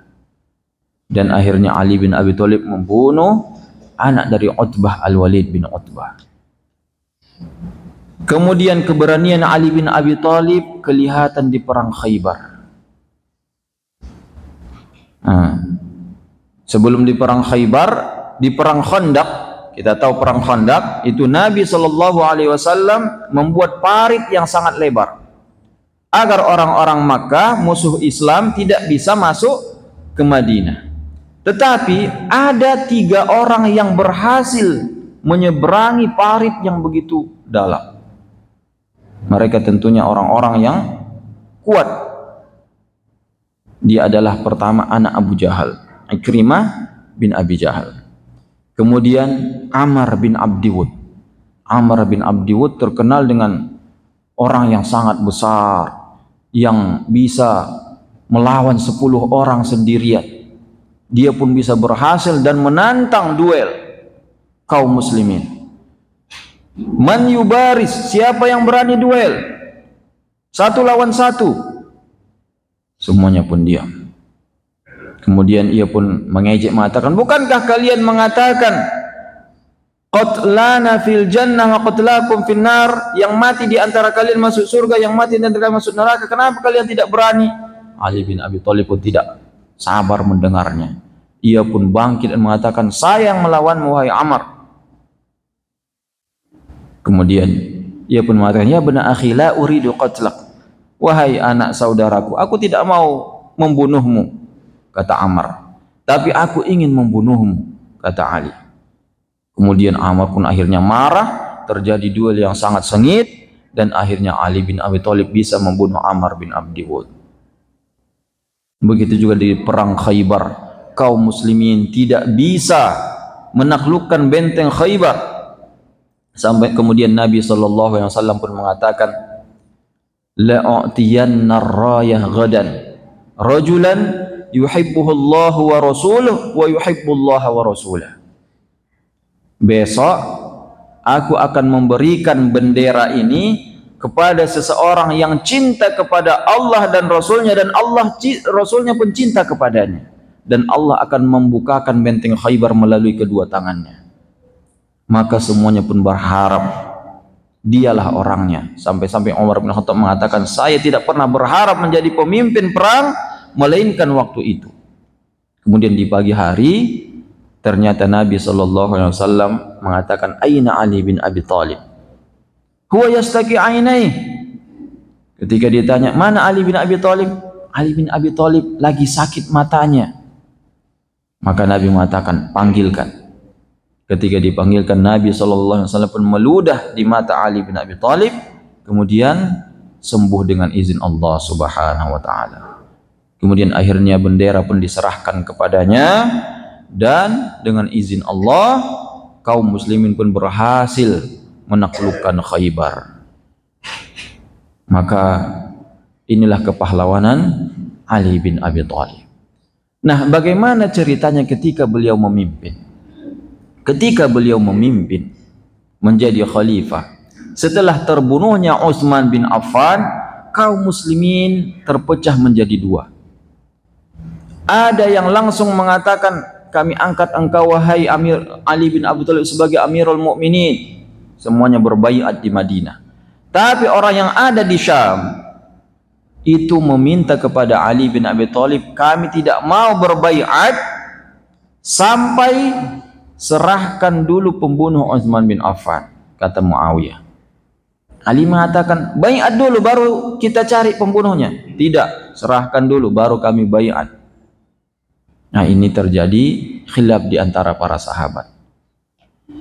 B: Dan akhirnya Ali bin Abi Thalib membunuh anak dari Utbah, Al-Walid bin Utbah. Kemudian keberanian Ali bin Abi Thalib kelihatan di perang Khaybar. Sebelum di perang Khaybar, di perang Khandaq, kita tahu perang Khandaq itu Nabi SAW membuat parit yang sangat lebar agar orang-orang Makkah, musuh Islam, tidak bisa masuk ke Madinah. Tetapi ada 3 orang yang berhasil menyeberangi parit yang begitu dalam. Mereka tentunya orang-orang yang kuat. Dia adalah pertama anak Abu Jahal, Ikrimah bin Abi Jahal. Kemudian Amr bin Abdi Wud. Amr bin Abdi Wud terkenal dengan orang yang sangat besar, yang bisa melawan 10 orang sendirian. Dia pun bisa berhasil dan menantang duel kaum muslimin. Man yubaris, siapa yang berani duel 1 lawan 1? Semuanya pun diam. Kemudian ia pun mengejek mengatakan, bukankah kalian mengatakan qatlana fil jannah wa qatlakum fin nar, yang mati di antara kalian masuk surga, yang mati di antara kalian masuk neraka, kenapa kalian tidak berani? Ali bin Abi Thalib pun tidak sabar mendengarnya. Ia pun bangkit dan mengatakan, saya yang melawanmu wahai Amr. Kemudian ia pun mengatakan, ya bena akhi la uridu qatlak, wahai anak saudaraku, aku tidak mau membunuhmu, kata Amr, tapi aku ingin membunuhmu, kata Ali. Kemudian Amr pun akhirnya marah, terjadi duel yang sangat sengit, dan akhirnya Ali bin Abi Thalib bisa membunuh Amr bin Abdi Wud. Begitu juga di perang Khaybar, kaum muslimin tidak bisa menaklukkan benteng Khaybar. Sampai kemudian Nabi SAW pun mengatakan, la'atiyanna ar-rayah ghadan rajulan yuhibbuhullahu wa rasuluh wa yuhibbullaha wa rasulah. Besok aku akan memberikan bendera ini kepada seseorang yang cinta kepada Allah dan Rasulnya, dan Rasulnya pun cinta kepadanya, dan Allah akan membukakan benteng Khaybar melalui kedua tangannya. Maka semuanya pun berharap dialah orangnya. Sampai-sampai Umar bin Khattab mengatakan, saya tidak pernah berharap menjadi pemimpin perang melainkan waktu itu. Kemudian di pagi hari ternyata Nabi SAW mengatakan, aina Ali bin Abi Thalib, huwa yastaki ainai. Ketika ditanya, mana Ali bin Abi Thalib? Ali bin Abi Thalib lagi sakit matanya. Maka Nabi mengatakan, panggilkan. Ketika dipanggilkan, Nabi SAW pun meludah di mata Ali bin Abi Thalib, kemudian sembuh dengan izin Allah Subhanahu wa Ta'ala. Kemudian akhirnya bendera pun diserahkan kepadanya, dan dengan izin Allah kaum muslimin pun berhasil menaklukkan Khaybar. Maka inilah kepahlawanan Ali bin Abi Thalib. Nah, bagaimana ceritanya ketika beliau memimpin? Ketika beliau memimpin menjadi khalifah, setelah terbunuhnya Utsman bin Affan, kaum muslimin terpecah menjadi 2. Ada yang langsung mengatakan, kami angkat engkau wahai Amir Ali bin Abi Thalib sebagai Amirul Mukminin. Semuanya berbaiat di Madinah. Tapi orang yang ada di Syam itu meminta kepada Ali bin Abi Thalib, kami tidak mau berbaiat sampai serahkan dulu pembunuh Utsman bin Affan, kata Muawiyah. Ali mengatakan, baiat dulu baru kita cari pembunuhnya. Tidak, serahkan dulu baru kami baiat. Nah, ini terjadi khilaf di antara para sahabat.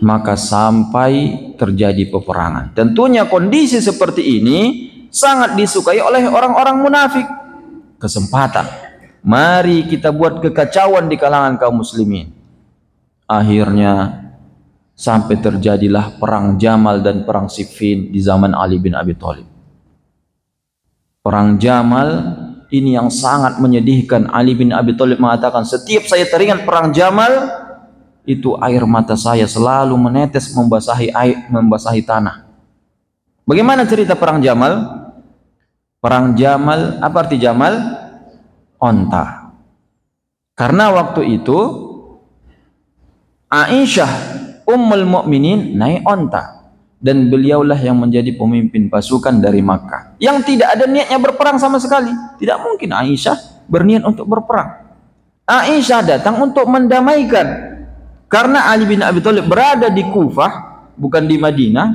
B: maka sampai terjadi peperangan. Tentunya kondisi seperti ini sangat disukai oleh orang-orang munafik. Kesempatan, mari kita buat kekacauan di kalangan kaum muslimin. Akhirnya sampai terjadilah perang Jamal dan perang Siffin di zaman Ali bin Abi Thalib. Perang Jamal ini yang sangat menyedihkan. Ali bin Abi Thalib mengatakan, setiap saya teringat perang Jamal, itu air mata saya selalu menetes membasahi tanah. Bagaimana cerita perang Jamal? Perang Jamal, apa arti Jamal? Onta. Karena waktu itu Aisyah Ummul Mukminin naik onta, dan beliaulah yang menjadi pemimpin pasukan dari Makkah yang tidak ada niatnya berperang sama sekali. Tidak mungkin Aisyah berniat untuk berperang. Aisyah datang untuk mendamaikan, karena Ali bin Abi Thalib berada di Kufah, bukan di Madinah.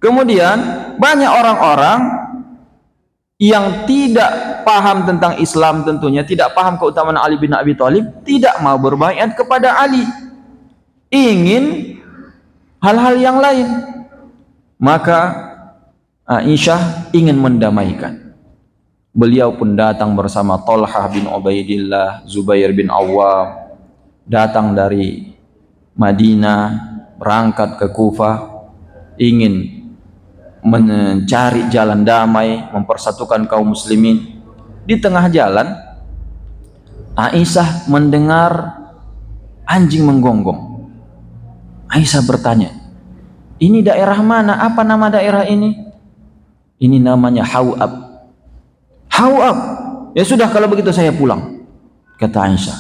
B: Kemudian banyak orang-orang yang tidak paham tentang Islam, tentunya tidak paham keutamaan Ali bin Abi Thalib, tidak mau berbaiat kepada Ali, ingin hal-hal yang lain. Maka Aisyah ingin mendamaikan. Beliau pun datang bersama Talhah bin Ubaidillah, Zubair bin Awwam, datang dari Madinah, berangkat ke Kufah, ingin mencari jalan damai, mempersatukan kaum muslimin. Di tengah jalan, Aisyah mendengar anjing menggonggong. Aisyah bertanya, ini daerah mana? Apa nama daerah ini? Ini namanya Hawab. Hawab. Ya sudah, kalau begitu saya pulang, kata Aisyah.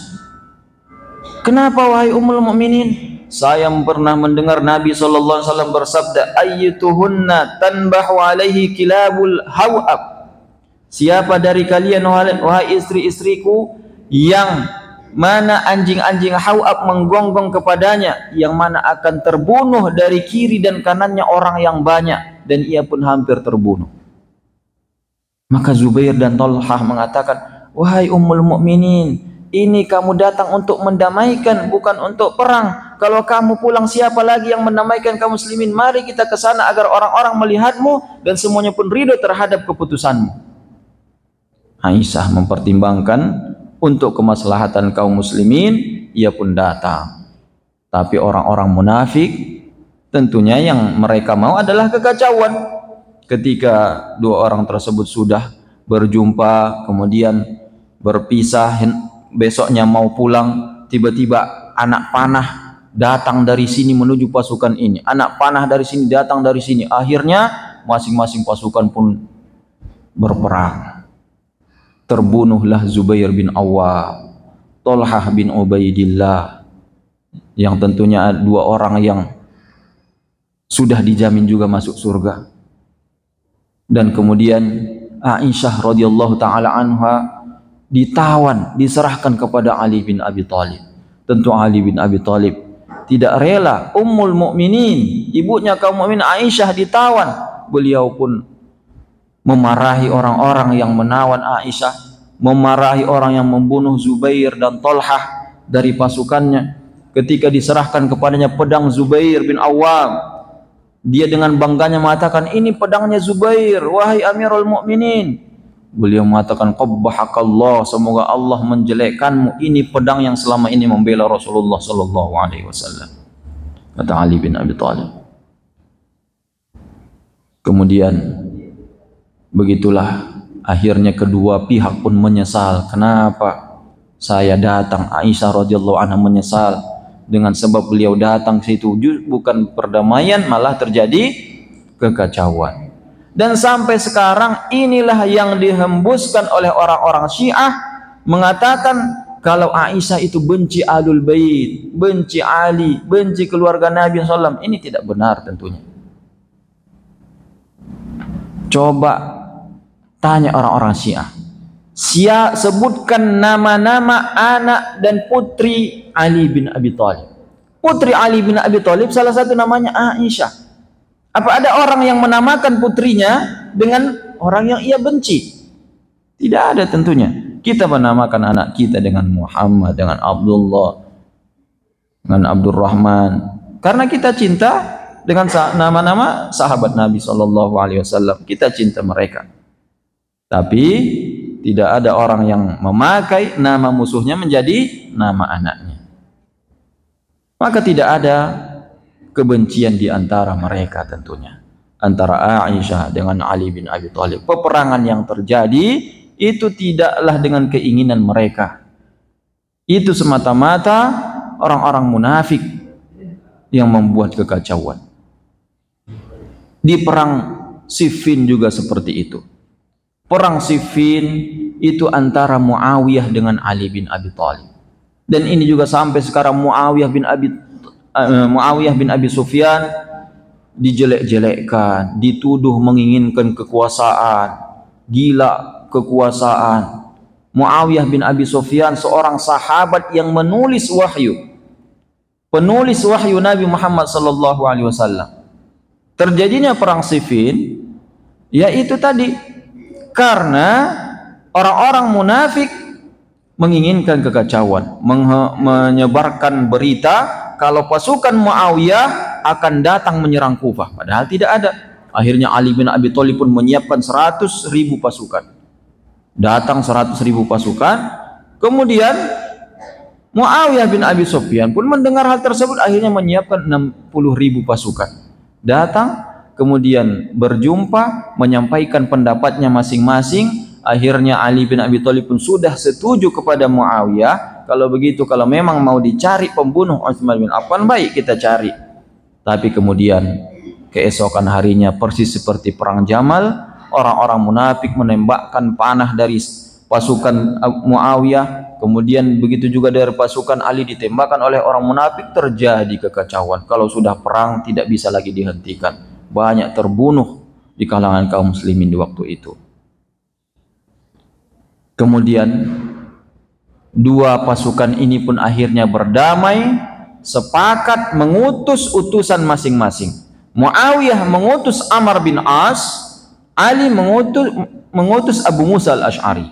B: Kenapa wahai Ummul Mukminin? Saya pernah mendengar Nabi SAW bersabda, ayyutuhunna tanbahu alaihi kilabul hawab. Siapa dari kalian wahai istri-istriku yang mana anjing-anjing hawab menggonggong kepadanya, yang mana akan terbunuh dari kiri dan kanannya orang yang banyak, dan ia pun hampir terbunuh. Maka Zubair dan Talhah mengatakan, wahai Ummul Mukminin, ini kamu datang untuk mendamaikan, bukan untuk perang. Kalau kamu pulang, siapa lagi yang mendamaikan kaum muslimin? Mari kita ke sana agar orang-orang melihatmu dan semuanya pun ridho terhadap keputusanmu. Aisyah mempertimbangkan untuk kemaslahatan kaum muslimin, ia pun datang. Tapi orang-orang munafik tentunya yang mereka mau adalah kekacauan. Ketika dua orang tersebut sudah berjumpa, kemudian berpisah, besoknya mau pulang, tiba-tiba anak panah datang dari sini menuju pasukan ini, anak panah dari sini datang dari sini. Akhirnya masing-masing pasukan pun berperang. Terbunuhlah Zubair bin Awwam, Talhah bin Ubaidillah, yang tentunya dua orang yang sudah dijamin juga masuk surga. Dan kemudian Aisyah radhiyallahu taala anha ditawan, diserahkan kepada Ali bin Abi Thalib. Tentu Ali bin Abi Thalib tidak rela. Ummul Mukminin, ibunya kaum mukminin Aisyah, ditawan. Beliau pun memarahi orang-orang yang menawan Aisyah, memarahi orang yang membunuh Zubair dan Talhah dari pasukannya. Ketika diserahkan kepadanya pedang Zubair bin Awwam, dia dengan bangganya mengatakan, ini pedangnya Zubair, wahai Amirul Mukminin. Beliau mengatakan, qabbahakallah, semoga Allah menjelekkanmu, ini pedang yang selama ini membela Rasulullah sallallahu alaihi wasallam, kata Ali bin Abi Thalib. Kemudian begitulah akhirnya kedua pihak pun menyesal. Kenapa saya datang? Aisyah radhiyallahu anha menyesal dengan sebab beliau datang ke situ bukan perdamaian, malah terjadi kekacauan. Dan sampai sekarang inilah yang dihembuskan oleh orang-orang Syiah, mengatakan kalau Aisyah itu benci Ahlul Bait, benci Ali, benci keluarga Nabi SAW. Ini tidak benar tentunya. Coba tanya orang-orang Syiah, sebutkan nama-nama anak dan putri Ali bin Abi Thalib. Putri Ali bin Abi Thalib salah satu namanya Aisyah. Apa ada orang yang menamakan putrinya dengan orang yang ia benci? Tidak ada tentunya. Kita menamakan anak kita dengan Muhammad, dengan Abdullah, dengan Abdurrahman. Karena kita cinta dengan nama-nama sahabat Nabi Shallallahu Alaihi Wasallam, kita cinta mereka. Tapi tidak ada orang yang memakai nama musuhnya menjadi nama anaknya. Maka tidak ada kebencian di antara mereka tentunya. Antara Aisyah dengan Ali bin Abi Thalib. Peperangan yang terjadi itu tidaklah dengan keinginan mereka. Itu semata-mata orang-orang munafik yang membuat kekacauan. Di perang Siffin juga seperti itu. Perang Siffin itu antara Muawiyah dengan Ali bin Abi Thalib. Dan ini juga sampai sekarang Muawiyah bin Abi Sufyan dijelek-jelekkan, dituduh menginginkan kekuasaan, gila kekuasaan. Muawiyah bin Abi Sufyan seorang sahabat yang menulis wahyu, penulis wahyu Nabi Muhammad sallallahu alaihi wasallam. Terjadinya perang Siffin yaitu tadi karena orang-orang munafik menginginkan kekacauan, menyebarkan berita kalau pasukan Muawiyah akan datang menyerang Kufah, padahal tidak ada. Akhirnya Ali bin Abi Thalib pun menyiapkan 100.000 pasukan. Datang 100.000 pasukan. Kemudian Muawiyah bin Abi Sufyan pun mendengar hal tersebut, akhirnya menyiapkan 60.000 pasukan. Datang, kemudian berjumpa, menyampaikan pendapatnya masing-masing. Akhirnya Ali bin Abi Thalib pun sudah setuju kepada Muawiyah. Kalau begitu, kalau memang mau dicari pembunuh Utsman bin Affan, baik kita cari. Tapi kemudian keesokan harinya persis seperti perang Jamal, orang-orang munafik menembakkan panah dari pasukan Muawiyah. Kemudian begitu juga dari pasukan Ali ditembakkan oleh orang munafik, terjadi kekacauan. Kalau sudah perang tidak bisa lagi dihentikan. Banyak terbunuh di kalangan kaum muslimin di waktu itu. Kemudian dua pasukan ini pun akhirnya berdamai, sepakat mengutus utusan masing-masing. Muawiyah mengutus Amr bin As, Ali mengutus Abu Musa al-Ash'ari.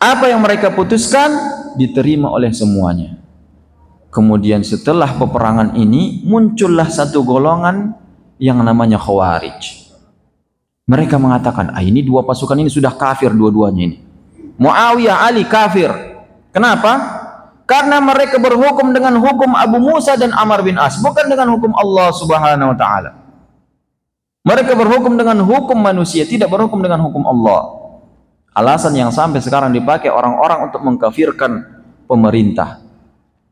B: Apa yang mereka putuskan diterima oleh semuanya. Kemudian setelah peperangan ini muncullah satu golongan yang namanya Khawarij. Mereka mengatakan, ini dua pasukan ini sudah kafir dua-duanya ini. Muawiyah, Ali kafir. Kenapa? Karena mereka berhukum dengan hukum Abu Musa dan Amr bin As, bukan dengan hukum Allah Subhanahu wa taala. Mereka berhukum dengan hukum manusia, tidak berhukum dengan hukum Allah. Alasan yang sampai sekarang dipakai orang-orang untuk mengkafirkan pemerintah,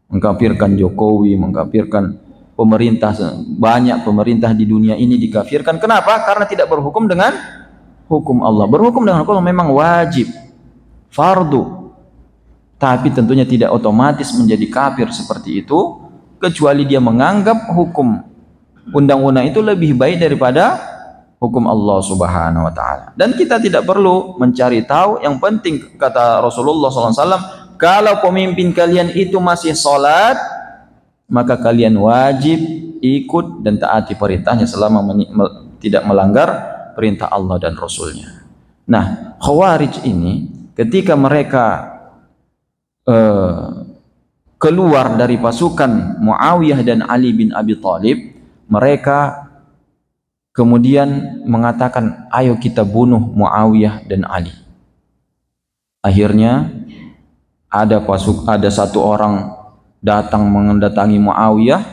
B: mengkafirkan Jokowi, mengkafirkan pemerintah. Banyak pemerintah di dunia ini dikafirkan. Kenapa? Karena tidak berhukum dengan hukum Allah. Berhukum dengan hukum Allah memang wajib, fardu, tapi tentunya tidak otomatis menjadi kafir seperti itu, kecuali dia menganggap hukum undang-undang itu lebih baik daripada hukum Allah Subhanahu wa taala. Dan kita tidak perlu mencari tahu, yang penting kata Rasulullah SAW, kalau pemimpin kalian itu masih salat, maka kalian wajib ikut dan taati perintahnya selama tidak melanggar perintah Allah dan Rasulnya. Nah, Khawarij ini ketika mereka keluar dari pasukan Muawiyah dan Ali bin Abi Thalib, mereka kemudian mengatakan, ayo kita bunuh Muawiyah dan Ali. Akhirnya ada satu orang datang mendatangi Muawiyah,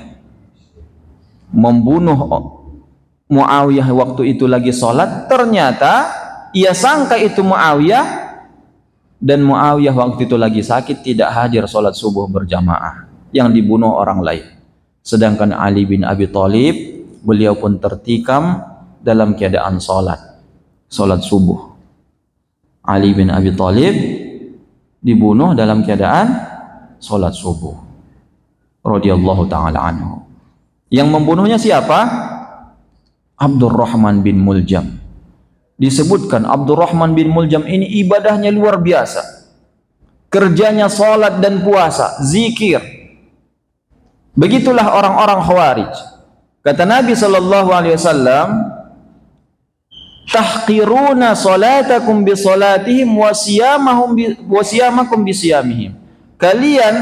B: membunuh Muawiyah waktu itu lagi sholat. Ternyata ia sangka itu Muawiyah, dan Muawiyah waktu itu lagi sakit, tidak hadir sholat subuh berjamaah, yang dibunuh orang lain. Sedangkan Ali bin Abi Thalib, beliau pun tertikam dalam keadaan sholat subuh. Ali bin Abi Thalib dibunuh dalam keadaan sholat subuh, radhiyallahu ta'ala anhu. Yang membunuhnya siapa? Abdurrahman bin Muljam. Disebutkan Abdurrahman bin Muljam ini ibadahnya luar biasa, kerjanya sholat dan puasa, zikir. Begitulah orang-orang Khawarij. Kata Nabi SAW, tahqiruna salatakum bi salatihim wa siyamakum bi siyamihim. Kalian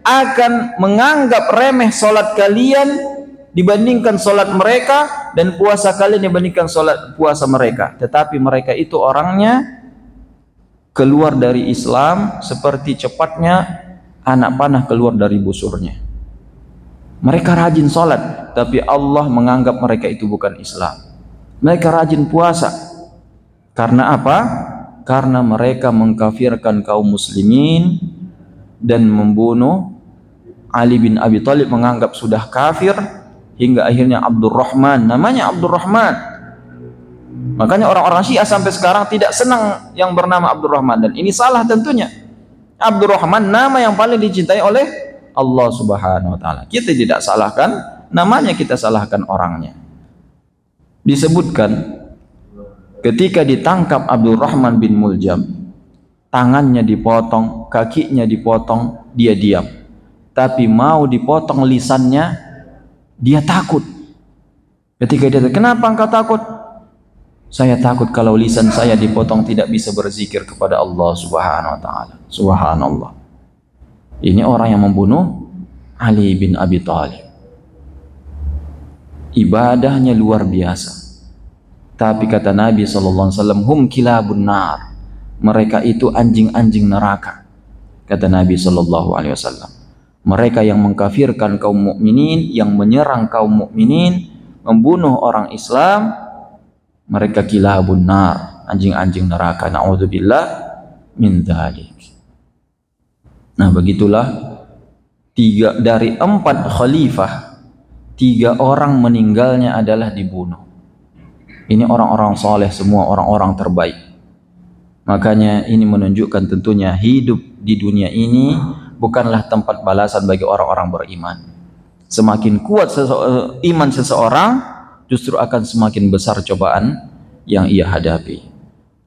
B: akan menganggap remeh salat kalian dibandingkan salat mereka, dan puasa kalian dibandingkan salat puasa mereka. Tetapi mereka itu orangnya keluar dari Islam seperti cepatnya anak panah keluar dari busurnya. Mereka rajin salat, tapi Allah menganggap mereka itu bukan Islam. Mereka rajin puasa. Karena apa? Karena mereka mengkafirkan kaum muslimin dan membunuh Ali bin Abi Thalib, menganggap sudah kafir, hingga akhirnya Abdurrahman, namanya Abdurrahman. Makanya orang-orang Syiah sampai sekarang tidak senang yang bernama Abdurrahman, dan ini salah tentunya. Abdurrahman nama yang paling dicintai oleh Allah Subhanahu wa taala. Kita tidak salahkan namanya, kita salahkan orangnya. Disebutkan ketika ditangkap Abdurrahman bin Muljam, tangannya dipotong, kakinya dipotong, dia diam. Tapi mau dipotong lisannya, dia takut. Ketika dia tanya, kenapa engkau takut? Saya takut kalau lisan saya dipotong tidak bisa berzikir kepada Allah Subhanahu wa taala. Subhanallah. Ini orang yang membunuh Ali bin Abi Thalib. Ibadahnya luar biasa. Tapi kata Nabi SAW, hum kilabun nar. Mereka itu anjing-anjing neraka. Kata Nabi SAW. Mereka yang mengkafirkan kaum mukminin, yang menyerang kaum mukminin, membunuh orang Islam, mereka kilabun nar, anjing-anjing neraka. Na'udzubillah min dzalik. Nah, begitulah 3 dari 4 khalifah, 3 orang meninggalnya adalah dibunuh. Ini orang-orang soleh semua, orang-orang terbaik. Makanya ini menunjukkan tentunya hidup di dunia ini bukanlah tempat balasan bagi orang-orang beriman. Semakin kuat iman seseorang, justru akan semakin besar cobaan yang ia hadapi.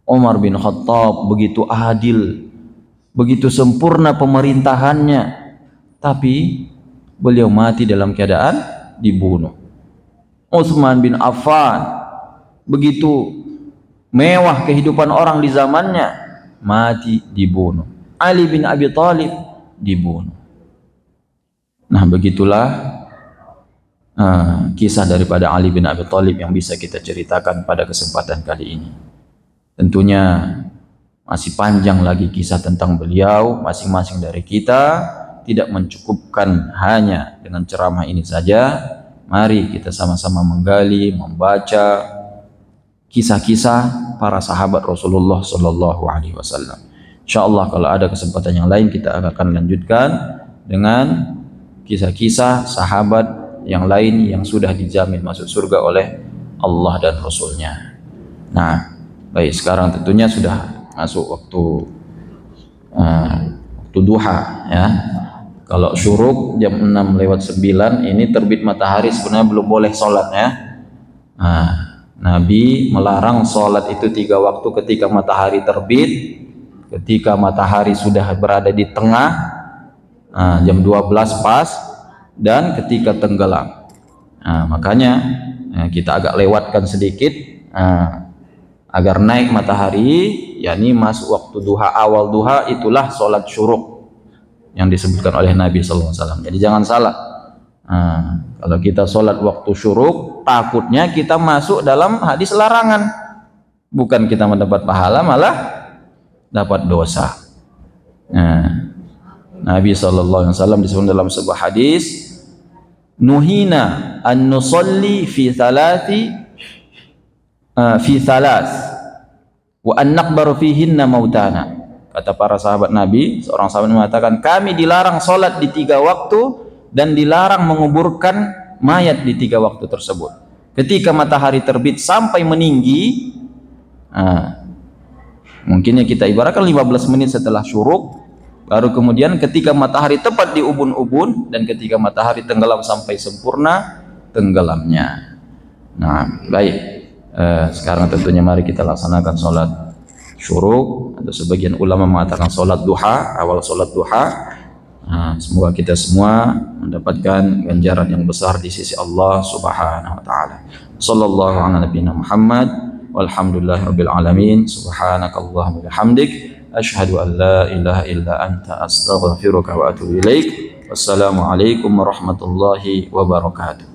B: Umar bin Khattab begitu adil, begitu sempurna pemerintahannya, tapi beliau mati dalam keadaan dibunuh. Utsman bin Affan begitu mewah kehidupan orang di zamannya, mati dibunuh. Ali bin Abi Thalib dibunuh. Nah, begitulah kisah daripada Ali bin Abi Thalib yang bisa kita ceritakan pada kesempatan kali ini. Tentunya masih panjang lagi kisah tentang beliau. Masing-masing dari kita tidak mencukupkan hanya dengan ceramah ini saja. Mari kita sama-sama menggali, membaca kisah-kisah para sahabat Rasulullah Sallallahu Alaihi Wasallam. Insyaallah kalau ada kesempatan yang lain kita akan lanjutkan dengan kisah-kisah sahabat yang lain yang sudah dijamin masuk surga oleh Allah dan Rasulnya. Nah, baik, sekarang tentunya sudah masuk waktu duha ya. Kalau syuruk jam 6:09 ini terbit matahari, sebenarnya belum boleh sholat ya. Nah, Nabi melarang sholat itu 3 waktu: ketika matahari terbit, ketika matahari sudah berada di tengah, jam 12 pas, dan ketika tenggelam. Makanya kita agak lewatkan sedikit agar naik matahari, yakni masuk waktu duha, awal duha, itulah sholat syuruk yang disebutkan oleh Nabi SAW. Jadi jangan salah, kalau kita sholat waktu syuruk, takutnya kita masuk dalam hadis larangan, bukan kita mendapat pahala, malah dapat dosa. Nabi SAW disebut dalam sebuah hadis, nuhina an nusalli fi thalath wa an naqbaru fihinna mautana. Kata para sahabat Nabi, seorang sahabat mengatakan, kami dilarang sholat di 3 waktu dan dilarang menguburkan mayat di 3 waktu tersebut. Ketika matahari terbit sampai meninggi, mungkinnya kita ibaratkan 15 menit setelah syuruk, baru kemudian ketika matahari tepat di ubun-ubun, dan ketika matahari tenggelam sampai sempurna tenggelamnya. Nah, baik, sekarang tentunya mari kita laksanakan sholat syuruk, atau sebagian ulama mengatakan sholat duha, awal sholat duha. Semoga kita semua mendapatkan ganjaran yang besar di sisi Allah Subhanahu wa taala. Sallallahu ala nabiyina Muhammad walhamdulillahirabbil alamin. Subhanakallahumma bihamdik asyhadu an la ilaha illa anta astaghfiruka wa atubu ilaik. Wassalamualaikum warahmatullahi wabarakatuh.